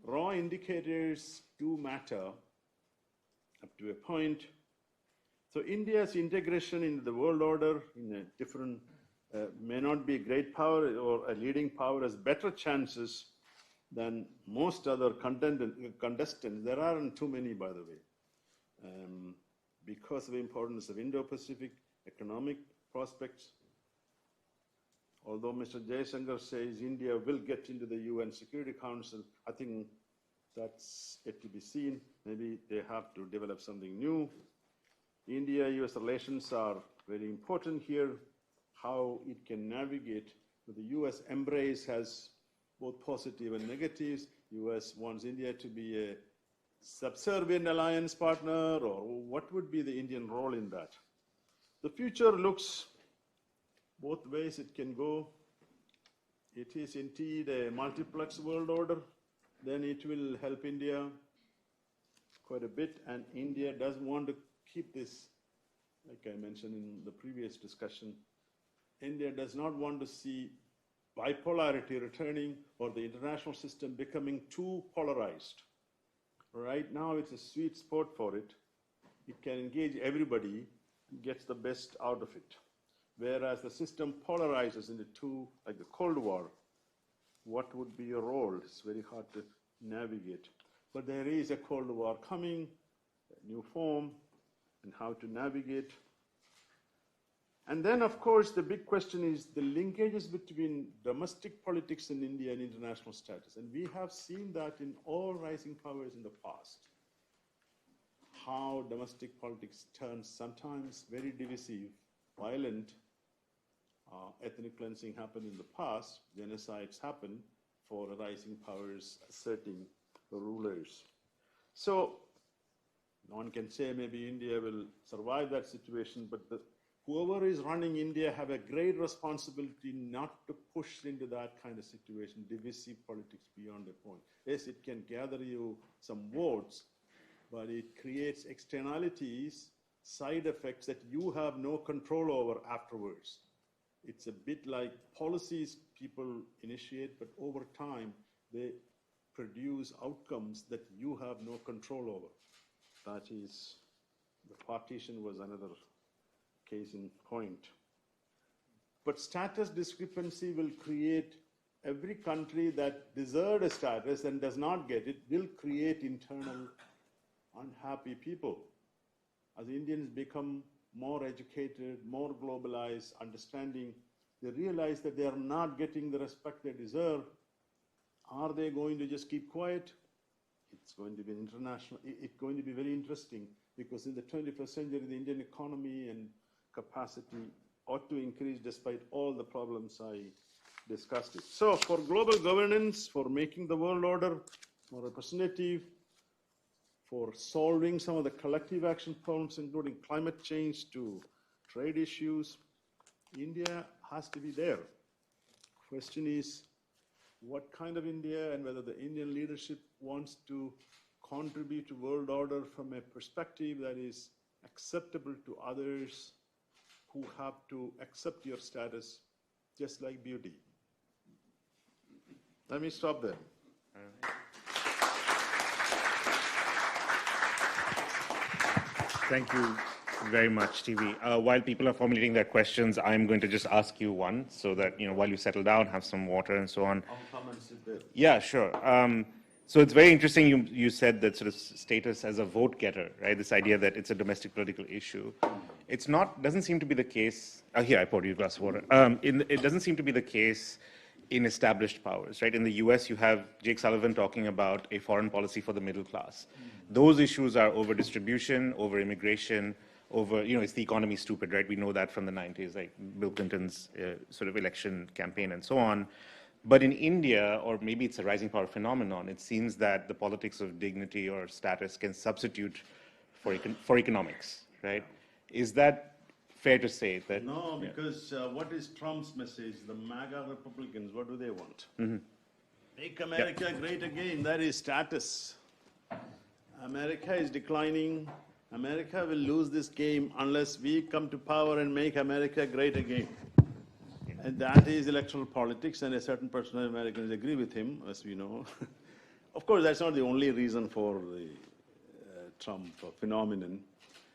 Raw indicators do matter up to a point. So India's integration into the world order in a different, may not be a great power or a leading power, has better chances than most other contestants. There aren't too many, by the way, because of the importance of Indo-Pacific economic prospects. Although Mr. Jaishankar says India will get into the UN Security Council, I think that's yet to be seen. Maybe they have to develop something new. India-US relations are very important here. How it can navigate. The US embrace has both positive and negatives. US wants India to be a subservient alliance partner, or what would be the Indian role in that? The future looks both ways it can go. It is indeed a multiplex world order. Then it will help India quite a bit, and India does want to keep this, like I mentioned in the previous discussion. India does not want to see bipolarity returning or the international system becoming too polarized. Right now, it's a sweet spot for it. It can engage everybody and gets the best out of it. Whereas the system polarizes into two, like the Cold War. What would be your role? It's very hard to navigate. But there is a Cold War coming, a new form, and how to navigate. And then, of course, the big question is the linkages between domestic politics in India and international status. And we have seen that in all rising powers in the past. How domestic politics turns sometimes very divisive, violent. Ethnic cleansing happened in the past. Genocides happened for rising powers asserting the rulers. So, no one can say maybe India will survive that situation, but whoever is running India have a great responsibility not to push into that kind of situation, divisive politics beyond a point. Yes, it can gather you some votes, but it creates externalities, side effects that you have no control over afterwards. It's a bit like policies people initiate, but over time, they produce outcomes that you have no control over. That is, the partition was another case in point. But status discrepancy will create every country that deserved a status and does not get it, will create internal unhappy people. As Indians become more educated, more globalized, understanding, they realize that they are not getting the respect they deserve. Are they going to just keep quiet? It's going to be international. It's going to be very interesting because in the 21st century, the Indian economy and capacity ought to increase despite all the problems I discussed. So for global governance, for making the world order more representative, for solving some of the collective action problems, including climate change to trade issues, India has to be there. Question is, what kind of India and whether the Indian leadership wants to contribute to world order from a perspective that is acceptable to others who have to accept your status, just like beauty. Let me stop there. Thank you very much, TV. While people are formulating their questions, I'm going to just ask you one so that, while you settle down, have some water and so on. I'll come and sit there. Yeah, sure. So it's very interesting you said that sort of status as a vote getter, right? This idea that it's a domestic political issue. It's not, doesn't seem to be the case. Here, I poured you a glass of water. It doesn't seem to be the case in established powers, right? In the US, you have Jake Sullivan talking about a foreign policy for the middle class. Those issues are over distribution, over immigration, over, is the economy stupid, right? We know that from the 90s, like Bill Clinton's sort of election campaign and so on. But in India, or maybe it's a rising power phenomenon, it seems that the politics of dignity or status can substitute for economics, right? Is that fair to say that? No, because what is Trump's message? The MAGA Republicans, what do they want? Make America great again. That is status. America is declining. America will lose this game unless we come to power and make America great again. And that is electoral politics, and a certain percent of Americans agree with him, as we know. Of course, that's not the only reason for the Trump phenomenon.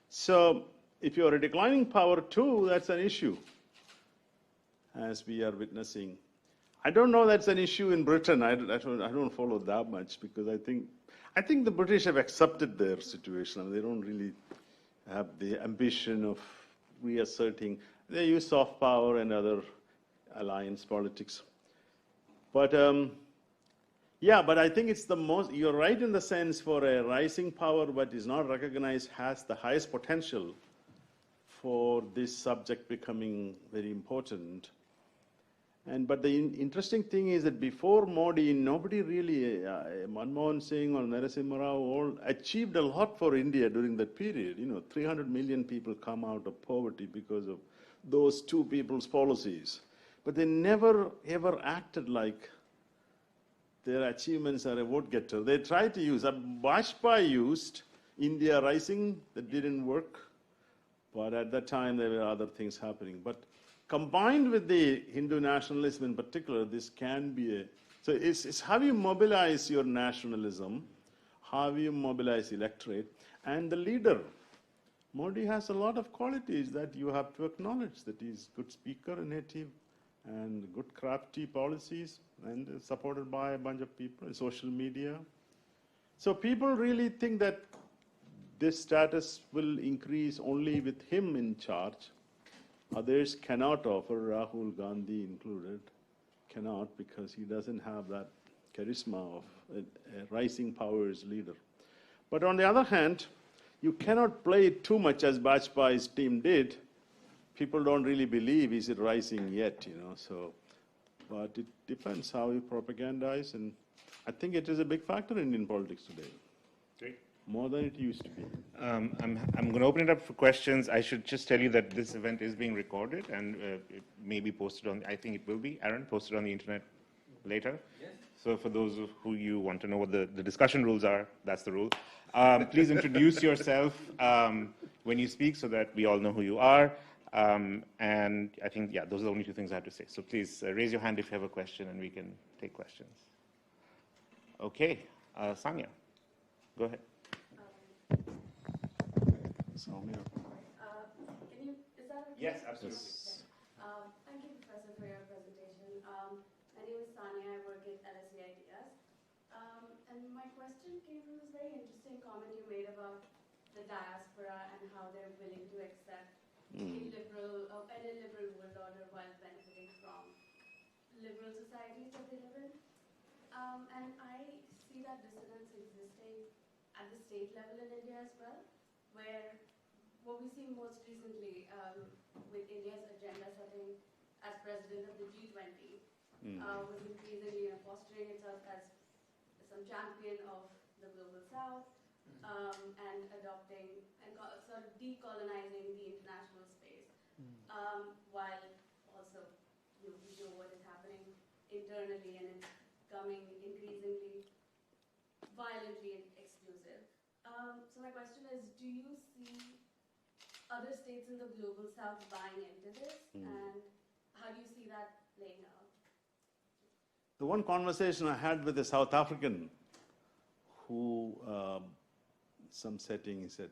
So if you're a declining power too, that's an issue, as we are witnessing. I don't know that's an issue in Britain. I don't follow that much because I think the British have accepted their situation. They don't really have the ambition of reasserting. They use soft power and other alliance politics. But yeah, but I think it's the most, you're right in the sense for a rising power but is not recognized has the highest potential for this subject becoming very important. But the interesting thing is that before Modi, nobody really, Manmohan Singh or Narasimha Rao all achieved a lot for India during that period. 300 million people come out of poverty because of those two people's policies. But they never ever acted like their achievements are a vote getter. They tried to use, Vajpayee used India Rising, that didn't work. But at that time, there were other things happening. But combined with the Hindu nationalism in particular, this can be so it's how you mobilize your nationalism, how you mobilize electorate, and the leader. Modi has a lot of qualities that you have to acknowledge, that he's a good speaker, a native, and good crafty policies, and supported by a bunch of people in social media. So people really think that this status will increase only with him in charge. Others cannot offer, Rahul Gandhi included, cannot, because he doesn't have that charisma of a rising powers leader. But on the other hand, you cannot play it too much as Vajpayee's team did. People don't really believe he's rising yet, so. But it depends how you propagandize, and I think it is a big factor in Indian politics today. Great. More than it used to be. I'm going to open it up for questions. I should just tell you that this event is being recorded and it may be posted on, I think it will be, Aaron, posted on the internet later. Yes. So for those of who you want to know what the discussion rules are, that's the rule. Please introduce yourself when you speak so that we all know who you are. And I think, yeah, those are the only two things I have to say. So please raise your hand if you have a question and we can take questions. Okay, Sanya, go ahead. Soumya. Is that okay? Yes, absolutely. Yes. Thank you, Professor, for your presentation. My name is Sanya. I work at LSE Ideas. And my question came from this very interesting comment you made about the diaspora and how they're willing to accept any liberal world order while benefiting from liberal societies that they live in. And I see that dissonance existing at the state level in India as well, where what we see most recently with India's agenda setting as president of the G20 was increasingly posturing itself as some champion of the global south and adopting and sort of decolonizing the international space, while also we know what is happening internally and it's becoming increasingly violently exclusive. So my question is, do you see other states in the global south buying into this, and how do you see that playing out? The one conversation I had with a South African who, some setting, he said,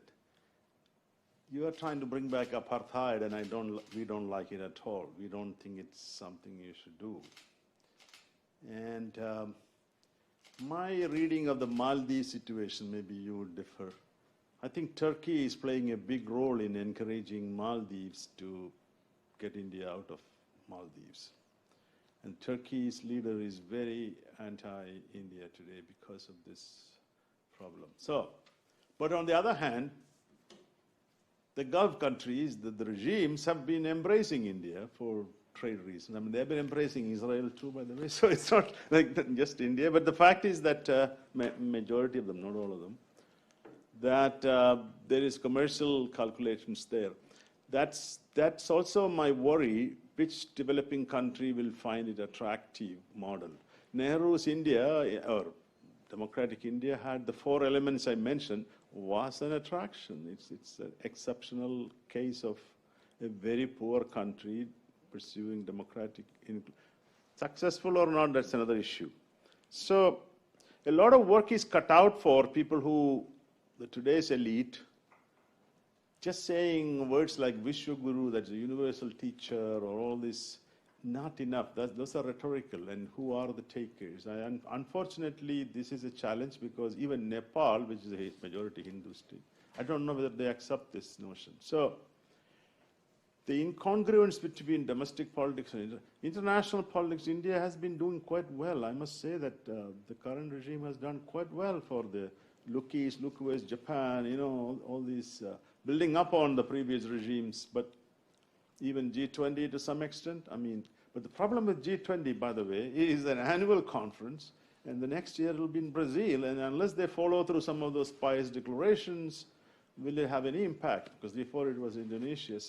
you are trying to bring back apartheid and we don't like it at all. We don't think it's something you should do. And my reading of the Maldives situation, maybe you would differ. I think Turkey is playing a big role in encouraging Maldives to get India out of Maldives. And Turkey's leader is very anti-India today because of this problem. So, but on the other hand, the Gulf countries, the regimes have been embracing India for trade reasons. I mean, they've been embracing Israel too, by the way. So it's not like just India. But the fact is that majority of them, not all of them, that there is commercial calculations there. That's also my worry, which developing country will find it attractive model. Nehru's India, or democratic India, had the four elements I mentioned, was an attraction. It's an exceptional case of a very poor country pursuing democratic, successful or not, that's another issue. So a lot of work is cut out for people who, today's elite, just saying words like Vishwaguru, that's a universal teacher, or all this, not enough. Those are rhetorical, and who are the takers? Unfortunately, this is a challenge because even Nepal, which is a majority Hindu state, I don't know whether they accept this notion. So the incongruence between domestic politics and international politics, India has been doing quite well. I must say that the current regime has done quite well for the look east, look west, Japan, all these building up on the previous regimes, but even G20 to some extent. But the problem with G20, by the way, is an annual conference, and the next year it will be in Brazil, and unless they follow through some of those pious declarations, will it have any impact? Because before it was Indonesia.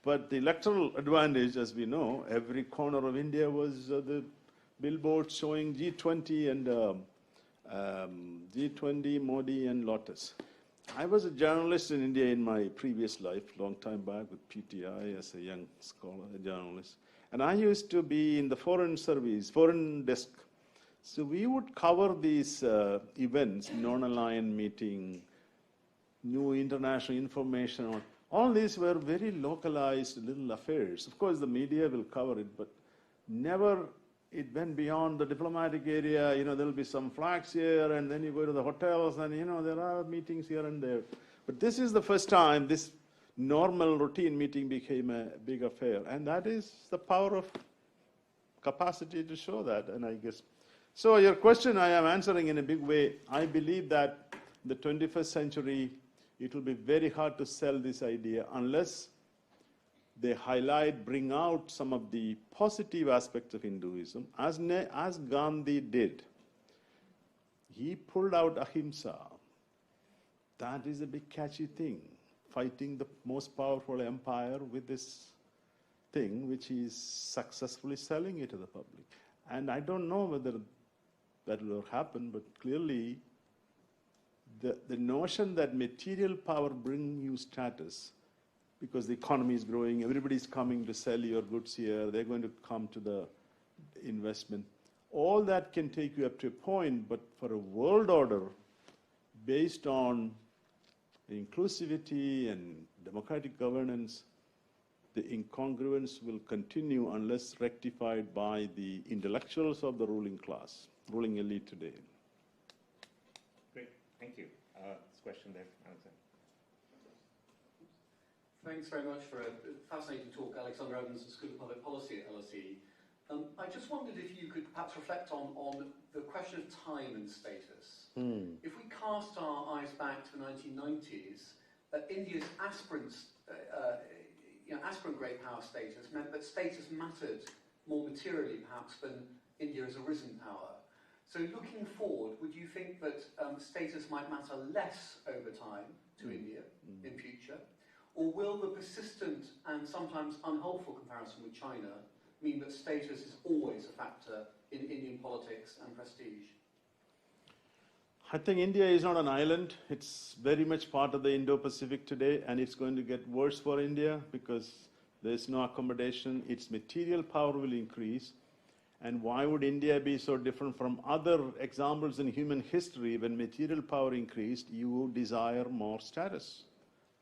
But the electoral advantage, as we know, every corner of India was the billboard showing G20 and G20, Modi, and Lotus. I was a journalist in India in my previous life, long time back with PTI as a young scholar, a journalist. And I used to be in the foreign service, foreign desk. So we would cover these events, non-aligned meeting, new international information. All these were very localized little affairs. Of course, the media will cover it, but never it went beyond the diplomatic area. There'll be some flags here, and then you go to the hotels, and there are meetings here and there. But this is the first time this normal routine meeting became a big affair, and that is the power of capacity to show that. And I guess so. Your question, I am answering in a big way. I believe that in the 21st century, it will be very hard to sell this idea unless they highlight, bring out some of the positive aspects of Hinduism, as Gandhi did. He pulled out ahimsa. That is a big catchy thing, fighting the most powerful empire with this thing, which he is successfully selling it to the public. And I don't know whether that will happen, but clearly the notion that material power brings you status, because the economy is growing, everybody's coming to sell your goods here, they're going to come to the investment. All that can take you up to a point, but for a world order based on inclusivity and democratic governance, the incongruence will continue unless rectified by the intellectuals of the ruling class, ruling elite today. Great, thank you. This question there, Alexander. Thanks very much for a fascinating talk, Alexander Evans, at School of Public Policy at LSE. I just wondered if you could perhaps reflect on the question of time and status. If we cast our eyes back to the 1990s, India's aspirant great power status meant that status mattered more materially, perhaps, than India as a risen power. So looking forward, would you think that status might matter less over time to India in future? Or will the persistent and sometimes unhelpful comparison with China mean that status is always a factor in Indian politics and prestige? I think India is not an island. It's very much part of the Indo-Pacific today, and it's going to get worse for India because there's no accommodation. Its material power will increase. And why would India be so different from other examples in human history? When material power increased, you desire more status.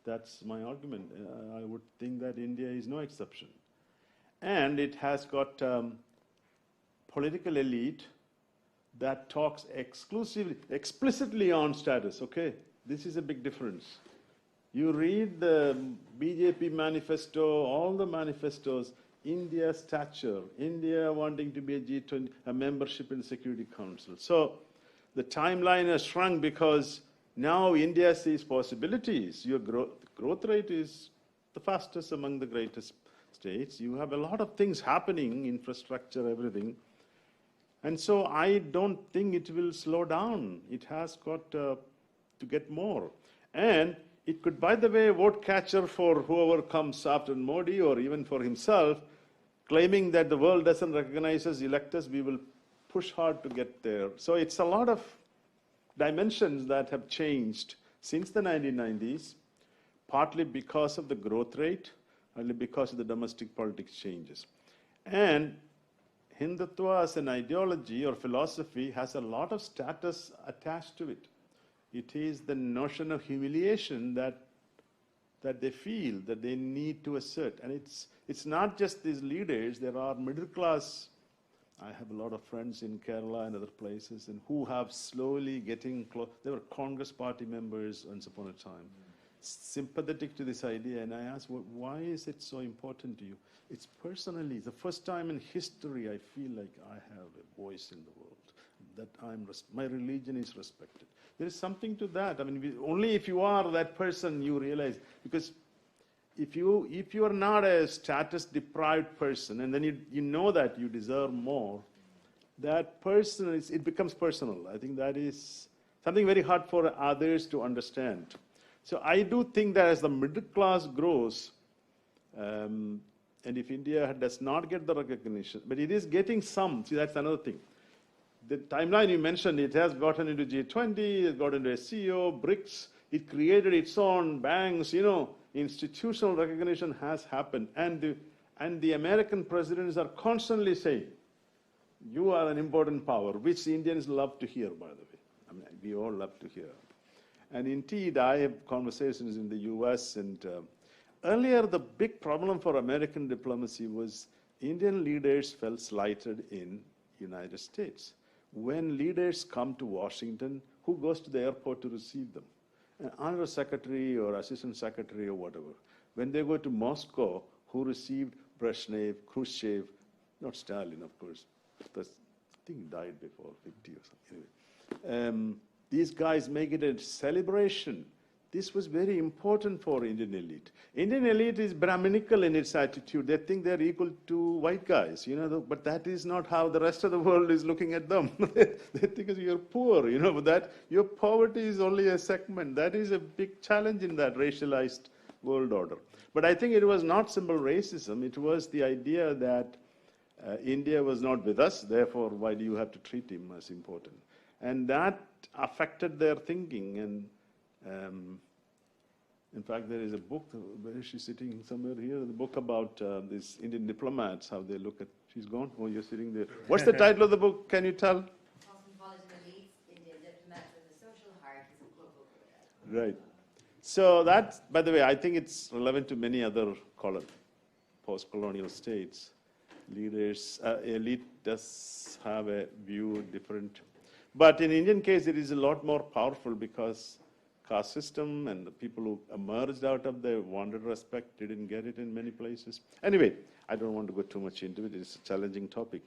That's my argument. I would think that India is no exception. And it has got political elite that talks explicitly on status, okay? This is a big difference. You read the BJP manifesto, all the manifestos, India's stature, India wanting to be a G20, a membership in the Security Council. So the timeline has shrunk because now India sees possibilities. Your growth rate is the fastest among the greatest states. You have a lot of things happening, infrastructure, everything. And so I don't think it will slow down. It has got to get more. And it could, by the way, vote catcher for whoever comes after Modi or even for himself, claiming that the world doesn't recognize us, elect us, we will push hard to get there. So it's a lot of dimensions that have changed since the 1990s, partly because of the growth rate, partly because of the domestic politics changes. And Hindutva as an ideology or philosophy has a lot of status attached to it. It is the notion of humiliation that they feel, that they need to assert. And it's not just these leaders, there are middle class. I have a lot of friends in Kerala and other places, and who have slowly getting close. They were Congress party members once upon a time. sympathetic to this idea, and I asked, why is it so important to you? It's personally, the first time in history I feel like I have a voice in the world, that my religion is respected. There is something to that. I mean, only if you are that person you realize, because if you are not a status-deprived person, and then you know that you deserve more, that person, it becomes personal. I think that is something very hard for others to understand. So I do think that as the middle class grows, and if India does not get the recognition, but it is getting some, see, that's another thing. The timeline you mentioned, it has gotten into G20, it got into SCO, BRICS, it created its own banks, institutional recognition has happened. And the American presidents are constantly saying, you are an important power, which Indians love to hear, by the way. I mean, we all love to hear. And indeed, I have conversations in the US, and earlier the big problem for American diplomacy was Indian leaders felt slighted in United States. When leaders come to Washington, who goes to the airport to receive them? An under secretary or assistant secretary or whatever. When they go to Moscow, who received Brezhnev, Khrushchev, not Stalin, of course. I think he died before 50 or something. Anyway. These guys make it a celebration. This was very important for Indian elite. Indian elite is Brahminical in its attitude. They think they're equal to white guys, but that is not how the rest of the world is looking at them. They think you're poor, but that your poverty is only a segment. That is a big challenge in that racialized world order. But I think it was not simple racism. It was the idea that India was not with us, therefore why do you have to treat him as important? And that affected their thinking. And in fact, there is a book, where is she sitting? Somewhere here, the book about these Indian diplomats, how they look at, she's gone? Oh, you're sitting there. What's the title of the book? Can you tell? Cosmopolitan elites, Indian diplomats, and the social hierarchies of global. Right. So that, by the way, I think it's relevant to many other post-colonial states. Leaders, elite does have a view different. But in Indian case, it is a lot more powerful because caste system and the people who emerged out of the wanted respect didn't get it in many places. Anyway, I don't want to go too much into it. It's a challenging topic.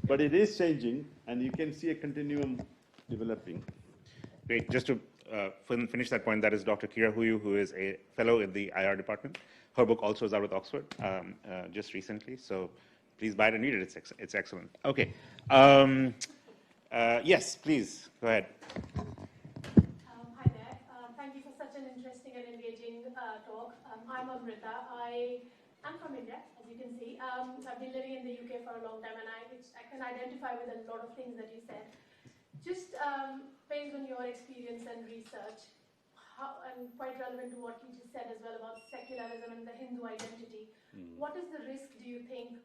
But it is changing, and you can see a continuum developing. Great. Just to finish that point, that is Dr. Kira Huyu, who is a fellow in the IR department. Her book also is out with Oxford just recently, so please buy it and read it. It's excellent. Okay. Yes, please, go ahead. Hi there. Thank you for such an interesting and engaging talk. I'm Amrita. I am from India, as you can see. I've been living in the UK for a long time, and I can identify with a lot of things that you said. Just based on your experience and research, and quite relevant to what you just said as well about secularism and the Hindu identity, what is the risk, do you think,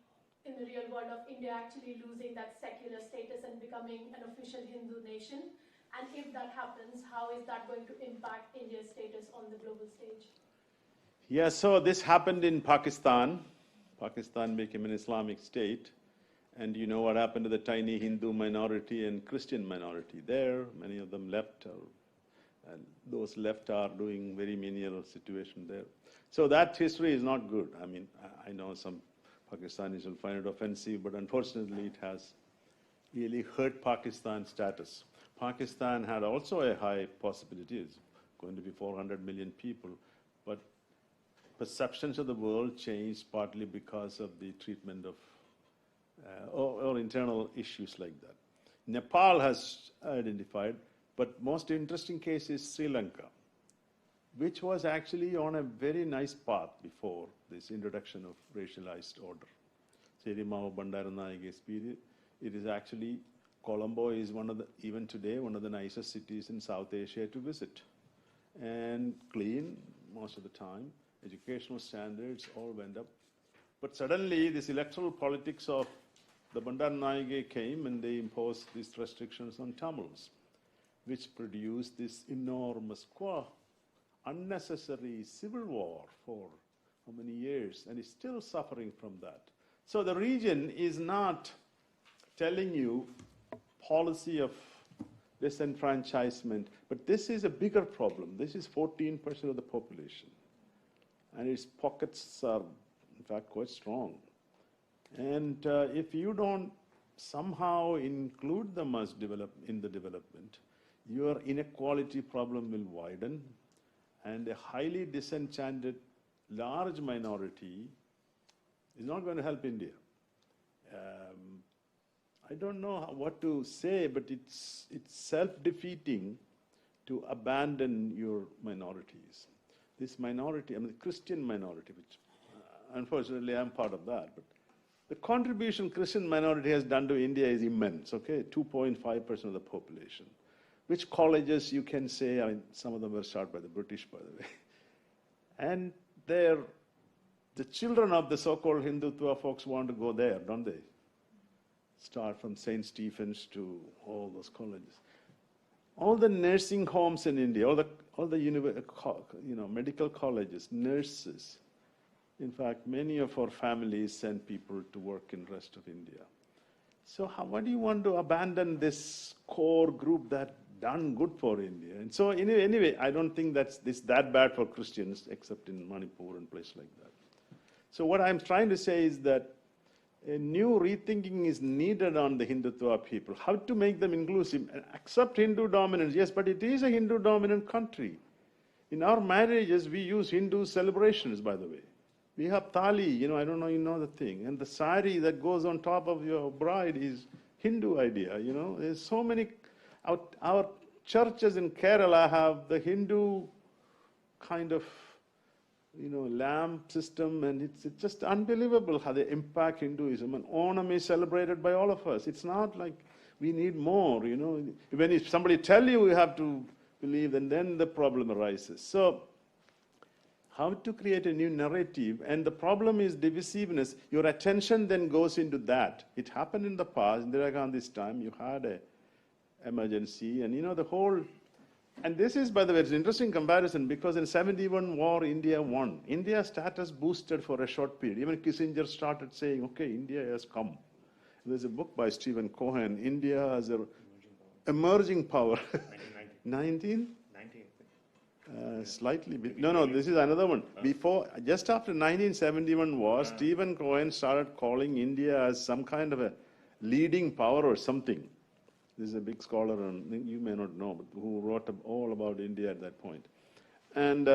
in the real world of India actually losing that secular status and becoming an official Hindu nation? And if that happens, how is that going to impact India's status on the global stage? Yeah, so this happened in Pakistan. Pakistan became an Islamic state. And you know what happened to the tiny Hindu minority and Christian minority there. Many of them left, and those left are doing very menial situation there. So that history is not good. I mean, I know some Pakistanis will find it offensive, but unfortunately it has really hurt Pakistan's status. Pakistan had also a high possibility, it's going to be 400 million people, but perceptions of the world changed partly because of the treatment of or internal issues like that. Nepal has identified, but most interesting case is Sri Lanka, which was actually on a very nice path before this introduction of racialized order. Serimao Bandaranaike's period, it is actually, Colombo is even today, one of the nicest cities in South Asia to visit. And clean most of the time, educational standards all went up. But suddenly this electoral politics of the Bandaranaike came and they imposed these restrictions on Tamils, which produced this enormous unnecessary civil war for how many years, and is still suffering from that. So the region is not telling you policy of disenfranchisement. But this is a bigger problem. This is 14% of the population. And its pockets are, in fact, quite strong. And if you don't somehow include them as in the development, your inequality problem will widen, and a highly disenchanted large minority is not going to help India. I don't know what to say, but it's self-defeating to abandon your minorities. This minority, I mean the Christian minority, which unfortunately I'm part of that, but the contribution Christian minority has done to India is immense, okay? 2.5% of the population. Which colleges you can say, I mean, some of them were started by the British, by the way. And the children of the so-called Hindutva folks want to go there, don't they? Start from St. Stephen's to all those colleges. All the nursing homes in India, all the medical colleges, nurses. In fact, many of our families send people to work in the rest of India. So why do you want to abandon this core group that done good for India? And so anyway, I don't think that's that bad for Christians, except in Manipur and places like that. So what I'm trying to say is that a new rethinking is needed on the Hindutva people. How to make them inclusive, accept Hindu dominance, yes, but it is a Hindu dominant country. In our marriages, we use Hindu celebrations, by the way. We have thali, I don't know, you know the thing. And the sari that goes on top of your bride is Hindu idea, There's so many, our churches in Kerala have the Hindu kind of, lamp system, and it's just unbelievable how they impact Hinduism. And Onam is celebrated by all of us. It's not like we need more, When if somebody tell you have to believe, and then the problem arises. So, how to create a new narrative, and the problem is divisiveness. Your attention then goes into that. It happened in the past, Indira Gandhi's time, you had an emergency, and the whole, and this is, by the way, it's an interesting comparison, because in 71 war, India won. India's status boosted for a short period. Even Kissinger started saying, okay, India has come. There's a book by Stephen Cohen, India as an emerging power. 19? Slightly. No, this is another one. Before, just after 1971 war, Stephen Cohen started calling India as some kind of a leading power or something. This is a big scholar, and you may not know, but who wrote all about India at that point. And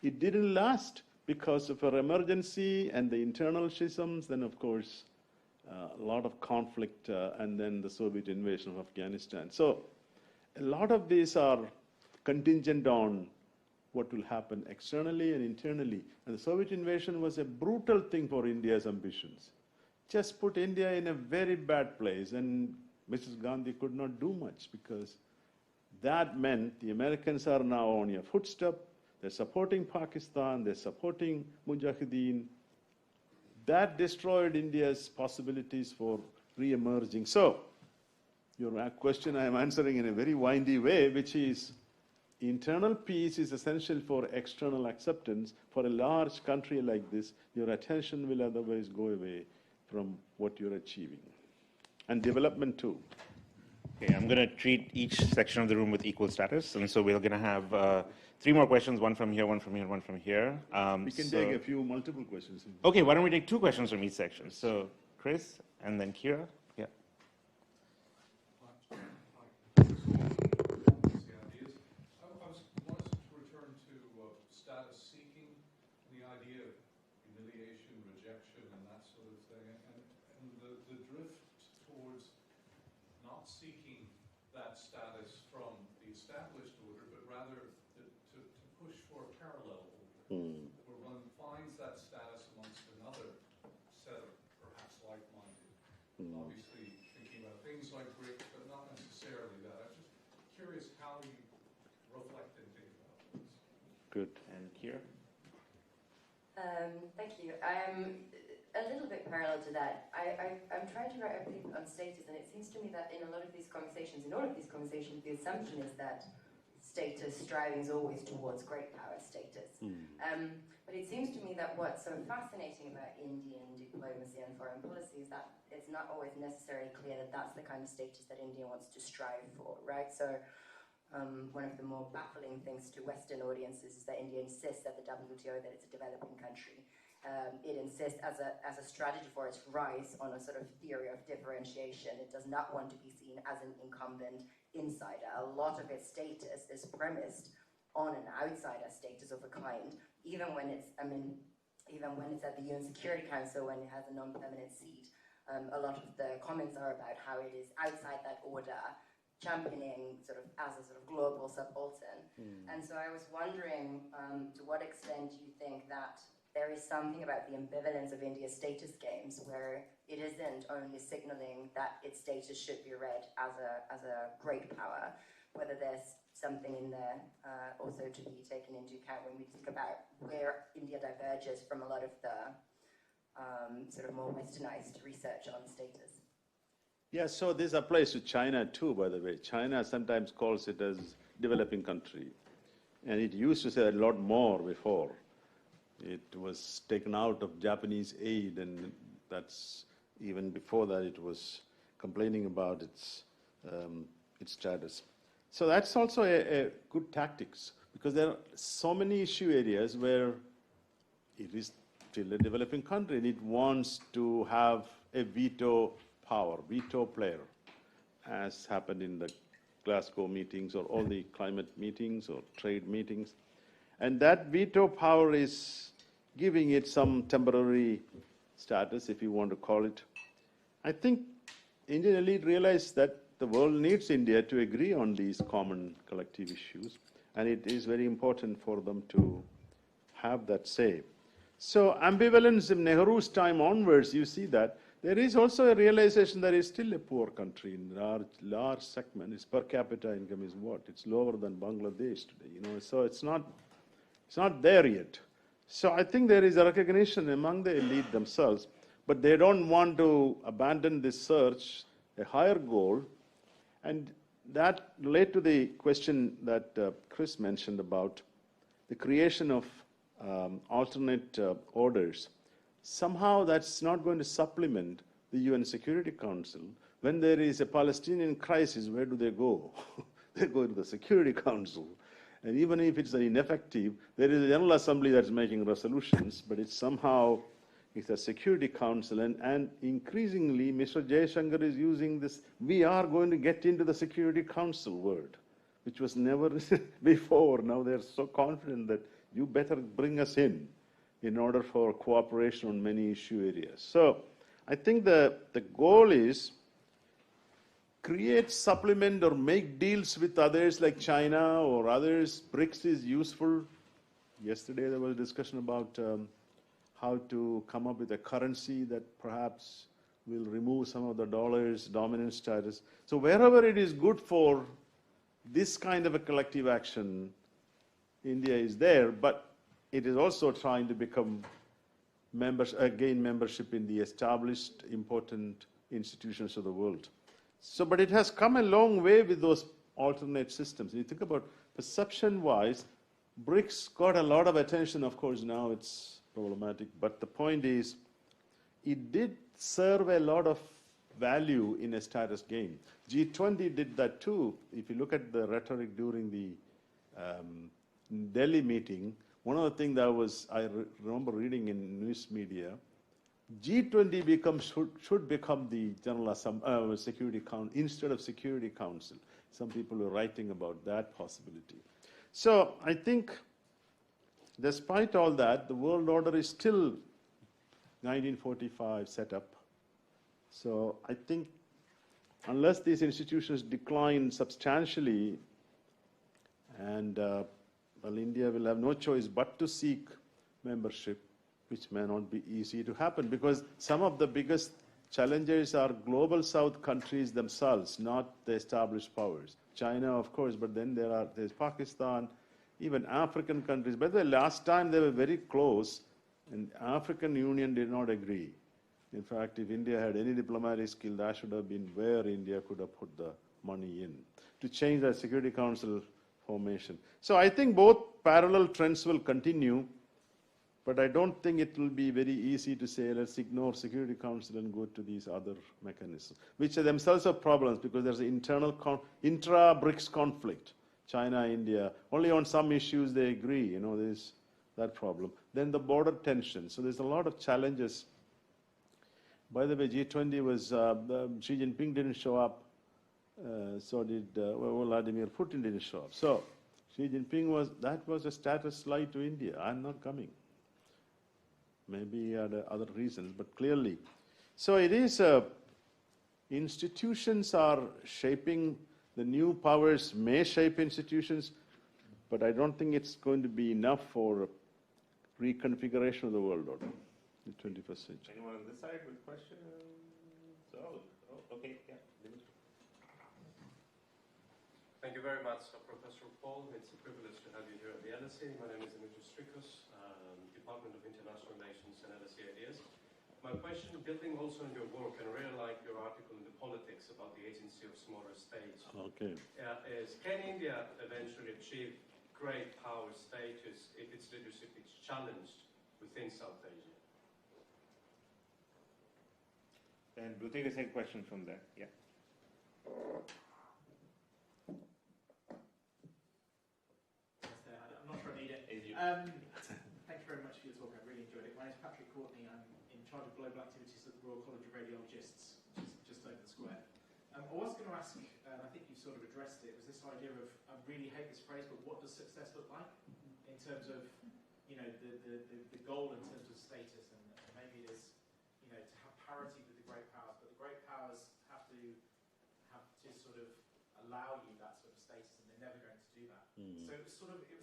it didn't last because of our emergency and the internal schisms. Then, of course, a lot of conflict, and then the Soviet invasion of Afghanistan. So, a lot of these are contingent on what will happen externally and internally. And the Soviet invasion was a brutal thing for India's ambitions. Just put India in a very bad place, and Mrs. Gandhi could not do much, because that meant the Americans are now on your footstep. They're supporting Pakistan, they're supporting Mujahideen. That destroyed India's possibilities for re-emerging. So, your question I am answering in a very windy way, which is, internal peace is essential for external acceptance. For a large country like this, your attention will otherwise go away from what you're achieving. And development too. Okay, I'm going to treat each section of the room with equal status. And so we're going to have 3 more questions, one from here, one from here, one from here. We can take a few multiple questions. Okay, why don't we take 2 questions from each section? So Chris, and then Kira. Yeah. Seeking that status from the established order, but rather to push for a parallel order, where one finds that status amongst another set of perhaps like-minded. Obviously thinking about things like BRICS, but not necessarily that. I'm just curious how you reflect and think about this. Good. And Kira? Thank you. I'm a little bit parallel to that. I'm trying to write everything on status, and it seems to me that in all of these conversations, the assumption is that status striving is always towards great power status. But it seems to me that what's so fascinating about Indian diplomacy and foreign policy is that it's not always necessarily clear that that's the kind of status that India wants to strive for, right? So one of the more baffling things to Western audiences is that India insists at the WTO that it's a developing country. It insists as a strategy for its rise on a sort of theory of differentiation. It does not want to be seen as an incumbent insider. A lot of its status is premised on an outsider status of a kind, even when it's at the UN Security Council, when it has a non-permanent seat. A lot of the comments are about how it is outside that order, championing sort of as a sort of global subaltern. And so I was wondering, to what extent do you think that there is something about the ambivalence of India's status games where it isn't only signaling that its status should be read as a great power, whether there's something in there also to be taken into account when we think about where India diverges from a lot of the sort of more westernized research on status. Yeah, so this applies to China too, by the way. China sometimes calls it as developing country. And it used to say a lot more before. It was taken out of Japanese aid, and that's even before that it was complaining about its status. So that's also a good tactics, because there are so many issue areas where it is still a developing country and it wants to have a veto power, veto player, as happened in the Glasgow meetings or all the climate meetings or trade meetings. And that veto power is giving it some temporary status, if you want to call it. I think Indian elite realized that the world needs India to agree on these common collective issues, and it is very important for them to have that say. So ambivalence in Nehru's time onwards, you see that there is also a realization that it's still a poor country in large segment. Its per capita income is what? It's lower than Bangladesh today, so it's not there yet. So I think there is a recognition among the elite themselves, but they don't want to abandon this search, a higher goal. And that led to the question that Chris mentioned about the creation of alternate orders. Somehow that's not going to supplement the UN Security Council. When there is a Palestinian crisis, where do they go? They go to the Security Council. And even if it's ineffective, there is a General Assembly that's making resolutions, but it's somehow it's a Security Council. And increasingly, Mr. Jaishankar is using this, we are going to get into the Security Council word, which was never before. Now they're so confident that you better bring us in order for cooperation on many issue areas. So I think the goal is create, supplement, or make deals with others like China or others. BRICS is useful. Yesterday there was a discussion about how to come up with a currency that perhaps will remove some of the dollar's dominant status. So wherever it is good for this kind of a collective action, India is there, but it is also trying to become gain membership in the established important institutions of the world. So, but it has come a long way with those alternate systems. You think about perception-wise, BRICS got a lot of attention. Of course, now it's problematic. But the point is, it did serve a lot of value in a status game. G20 did that too. If you look at the rhetoric during the Delhi meeting, one of the things that I remember reading in news media, G20 should become the General Assembly, Security Council instead of Security Council. Some people are writing about that possibility. So I think, despite all that, the world order is still 1945 set up. So I think, unless these institutions decline substantially, and India will have no choice but to seek membership, which may not be easy to happen, because some of the biggest challengers are global South countries themselves, not the established powers. China, of course, but then there's Pakistan, even African countries. By the way, last time they were very close, and African Union did not agree. In fact, if India had any diplomatic skill, that should have been where India could have put the money in. To change the Security Council formation. So I think both parallel trends will continue, but I don't think it will be very easy to say, let's ignore Security Council and go to these other mechanisms, which themselves are problems because there's an internal intra-BRICS conflict. China, India, only on some issues they agree, there's that problem. Then the border tension. So there's a lot of challenges. By the way, G20 was, Xi Jinping didn't show up, so did Vladimir Putin didn't show up. So Xi Jinping that was a status slide to India. I'm not coming. Maybe he had other reasons, but clearly. So it is, institutions are shaping, the new powers may shape institutions, but I don't think it's going to be enough for reconfiguration of the world order in the 21st century. Anyone on this side with questions? Okay, yeah. Thank you very much, Professor Paul. It's a privilege to have you here at the LSE. My name is Dimitris Strikos, Department of International Relations and LSE Ideas. My question, building also on your work, and I really like your article in The Politics about the agency of smaller states, is can India eventually achieve great power status if its leadership is challenged within South Asia? And we'll take a second question from there. Yeah. I'm not sure I need it. Thank you very much for your talk. I really enjoyed it. My name is Patrick Courtney. I'm in charge of global activities at the Royal College of Radiologists, just over the square. I was going to ask, and I think you sort of addressed it, was this idea of, I really hate this phrase, but what does success look like in terms of, the goal in terms of status, and maybe it is, to have parity with the great powers, but the great powers have to sort of allow you that sort of status, and they're never going to do that. So it was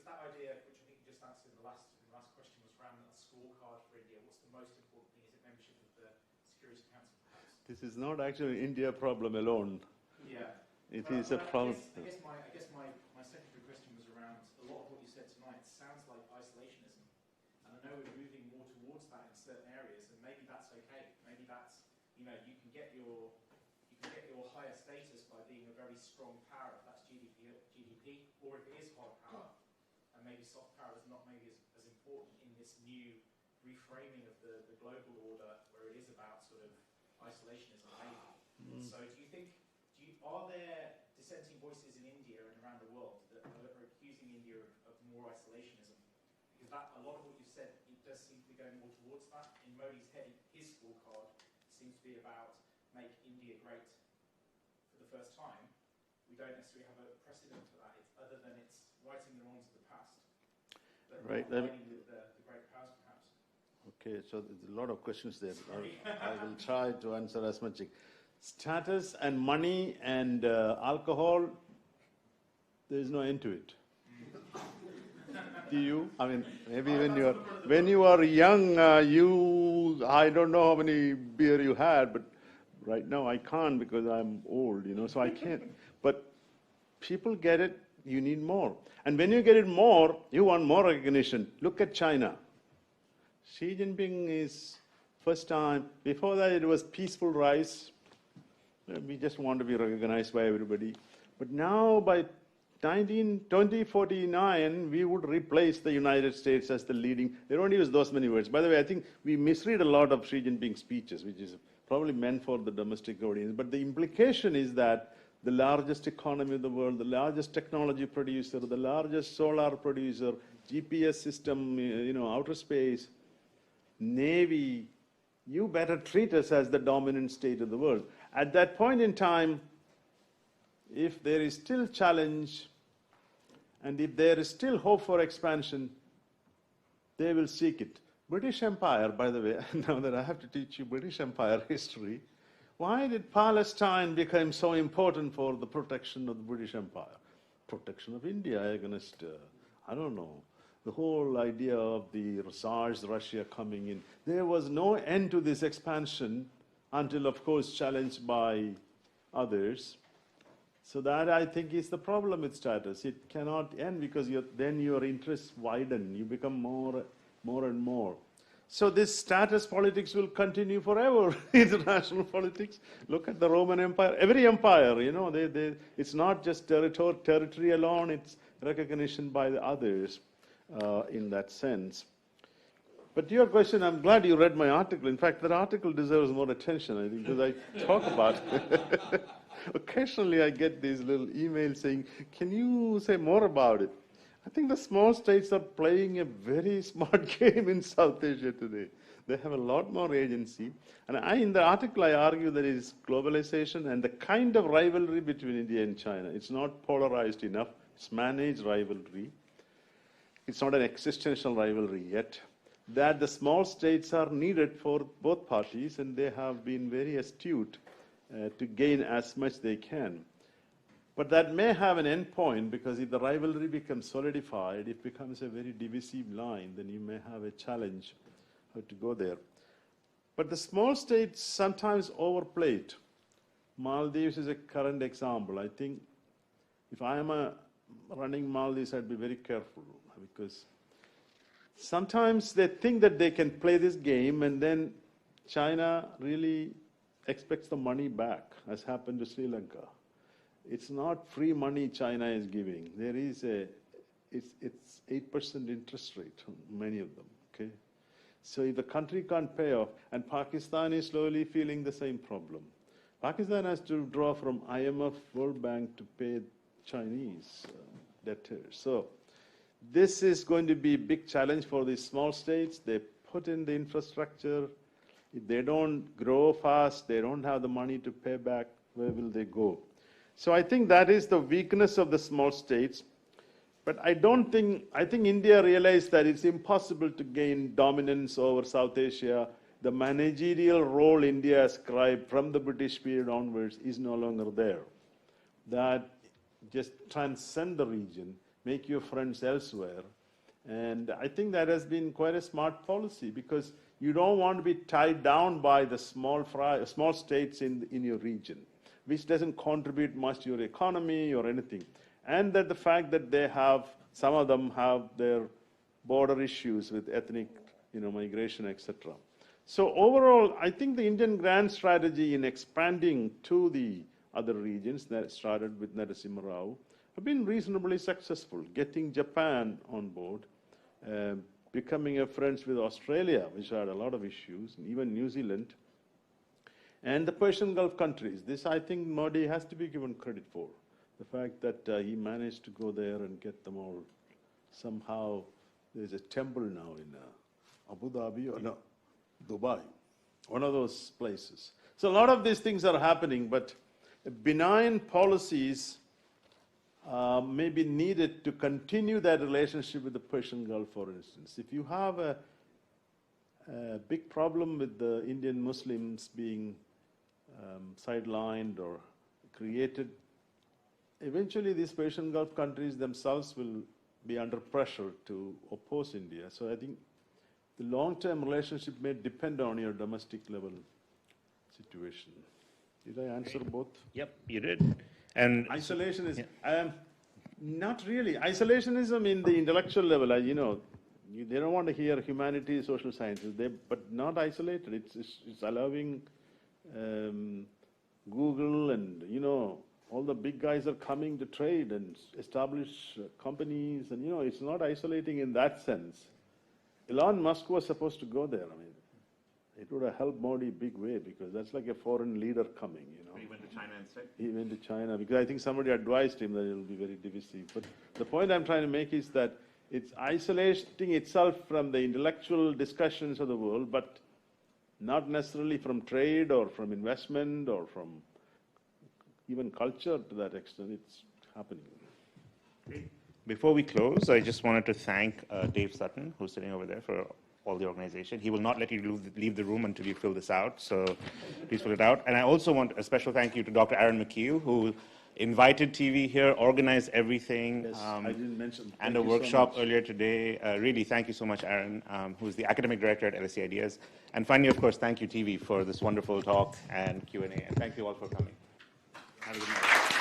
that idea, which I think you just answered in the last question, was around that scorecard for India. What's the most important thing? Is it membership of the Security Council, perhaps? This is not actually an India problem alone. Yeah. It is a problem. I guess my secondary question was around a lot of what you said tonight sounds like isolationism. And I know we're moving more towards that in certain areas, and maybe that's okay. Maybe that's, you can get your higher status by being a very strong power, if that's GDP, or if it is hard power. And maybe soft power is not maybe as important in this new reframing of the global order, where it is about sort of isolationism, maybe. So are there dissenting voices in India and around the world that are accusing India of more isolationism? Because a lot of what you said, it does seem to be going more towards that. In Modi's head, his scorecard seems to be about make India great for the first time. We don't necessarily have a precedent for that, other than it's righting the wrongs of the past. But right. aligning with the great powers, perhaps. Okay, so there's a lot of questions there. I will try to answer as much. Status and money and alcohol, there is no end to it. Do you? I mean, maybe when you are young, I don't know how many beer you had, but right now I can't because I'm old, so I can't. But people get it, you need more. And when you get it more, you want more recognition. Look at China. Xi Jinping is first time. Before that, it was peaceful rise. We just want to be recognized by everybody. But now, by 2049, we would replace the United States as the leading. They don't use those many words. By the way, I think we misread a lot of Xi Jinping's speeches, which is probably meant for the domestic audience. But the implication is that the largest economy of the world, the largest technology producer, the largest solar producer, GPS system, outer space, Navy, you better treat us as the dominant state of the world. At that point in time, if there is still challenge and if there is still hope for expansion, they will seek it. British Empire, by the way, now that I have to teach you British Empire history, why did Palestine become so important for the protection of the British Empire? Protection of India against, I don't know, the whole idea of the Tsar's Russia coming in. There was no end to this expansion until, of course, challenged by others. So that, I think, is the problem with status. It cannot end because then your interests widen. You become more and more. So this status politics will continue forever, international politics. Look at the Roman Empire. Every empire, it's not just territory alone. recognition by the others in that sense. But your question, I'm glad you read my article. In fact, that article deserves more attention, I think, because I talk about it. Occasionally, I get these little emails saying, can you say more about it? I think the small states are playing a very smart game in South Asia today. They have a lot more agency. And in the article, I argue there is globalization and the kind of rivalry between India and China. It's not polarized enough. It's managed rivalry. It's not an existential rivalry yet. That the small states are needed for both parties, and they have been very astute to gain as much they can. But that may have an end point, because if the rivalry becomes solidified, it becomes a very divisive line, then you may have a challenge how to go there. But the small states sometimes overplay it. Maldives is a current example. I think if I am running Maldives, I'd be very careful, because sometimes they think that they can play this game, and then China really expects the money back, as happened to Sri Lanka. It's not free money China is giving. There is it's 8% interest rate on many of them, okay? So if the country can't pay off, and Pakistan is slowly feeling the same problem. Pakistan has to draw from IMF, World Bank to pay Chinese debtors. So this is going to be a big challenge for these small states. They put in the infrastructure. If they don't grow fast, they don't have the money to pay back, where will they go? So I think that is the weakness of the small states. But I think India realized that it's impossible to gain dominance over South Asia. The managerial role India ascribed from the British period onwards is no longer there. That just transcend the region, make your friends elsewhere. And I think that has been quite a smart policy, because you don't want to be tied down by the small states in your region, which doesn't contribute much to your economy or anything. And that the fact that some of them have their border issues with ethnic migration, etc. So overall, I think the Indian grand strategy in expanding to the other regions that started with Narasimha Rao have been reasonably successful, getting Japan on board, becoming a friends with Australia, which had a lot of issues, and even New Zealand, and the Persian Gulf countries. This, I think, Modi has to be given credit for. The fact that he managed to go there and get them all. Somehow, there's a temple now in Abu Dhabi, or no, Dubai, one of those places. So a lot of these things are happening, but benign policies may be needed to continue that relationship with the Persian Gulf, for instance. If you have a big problem with the Indian Muslims being sidelined or created, eventually these Persian Gulf countries themselves will be under pressure to oppose India. So I think the long-term relationship may depend on your domestic level situation. Did I answer both? Yep, you did. And isolationism, not really. Isolationism in the intellectual level, they don't want to hear humanities, social sciences, but not isolated. It's allowing Google and, all the big guys are coming to trade and establish companies, and, it's not isolating in that sense. Elon Musk was supposed to go there. It would have helped Modi big way, because that's like a foreign leader coming, He went to China instead? He went to China, because I think somebody advised him that it will be very divisive. But the point I'm trying to make is that it's isolating itself from the intellectual discussions of the world, but not necessarily from trade or from investment or from even culture to that extent. It's happening. Before we close, I just wanted to thank Dave Sutton, who's sitting over there, for all the organization. He will not let you leave the room until you fill this out, so please fill it out. And I also want a special thank you to Dr. Aaron McHugh, who invited TV here, organized everything. Yes, I didn't mention. And a workshop earlier today. Really, thank you so much, Aaron, who's the academic director at LSE Ideas. And finally, of course, thank you, TV, for this wonderful talk and Q&A. And thank you all for coming. Have a good night.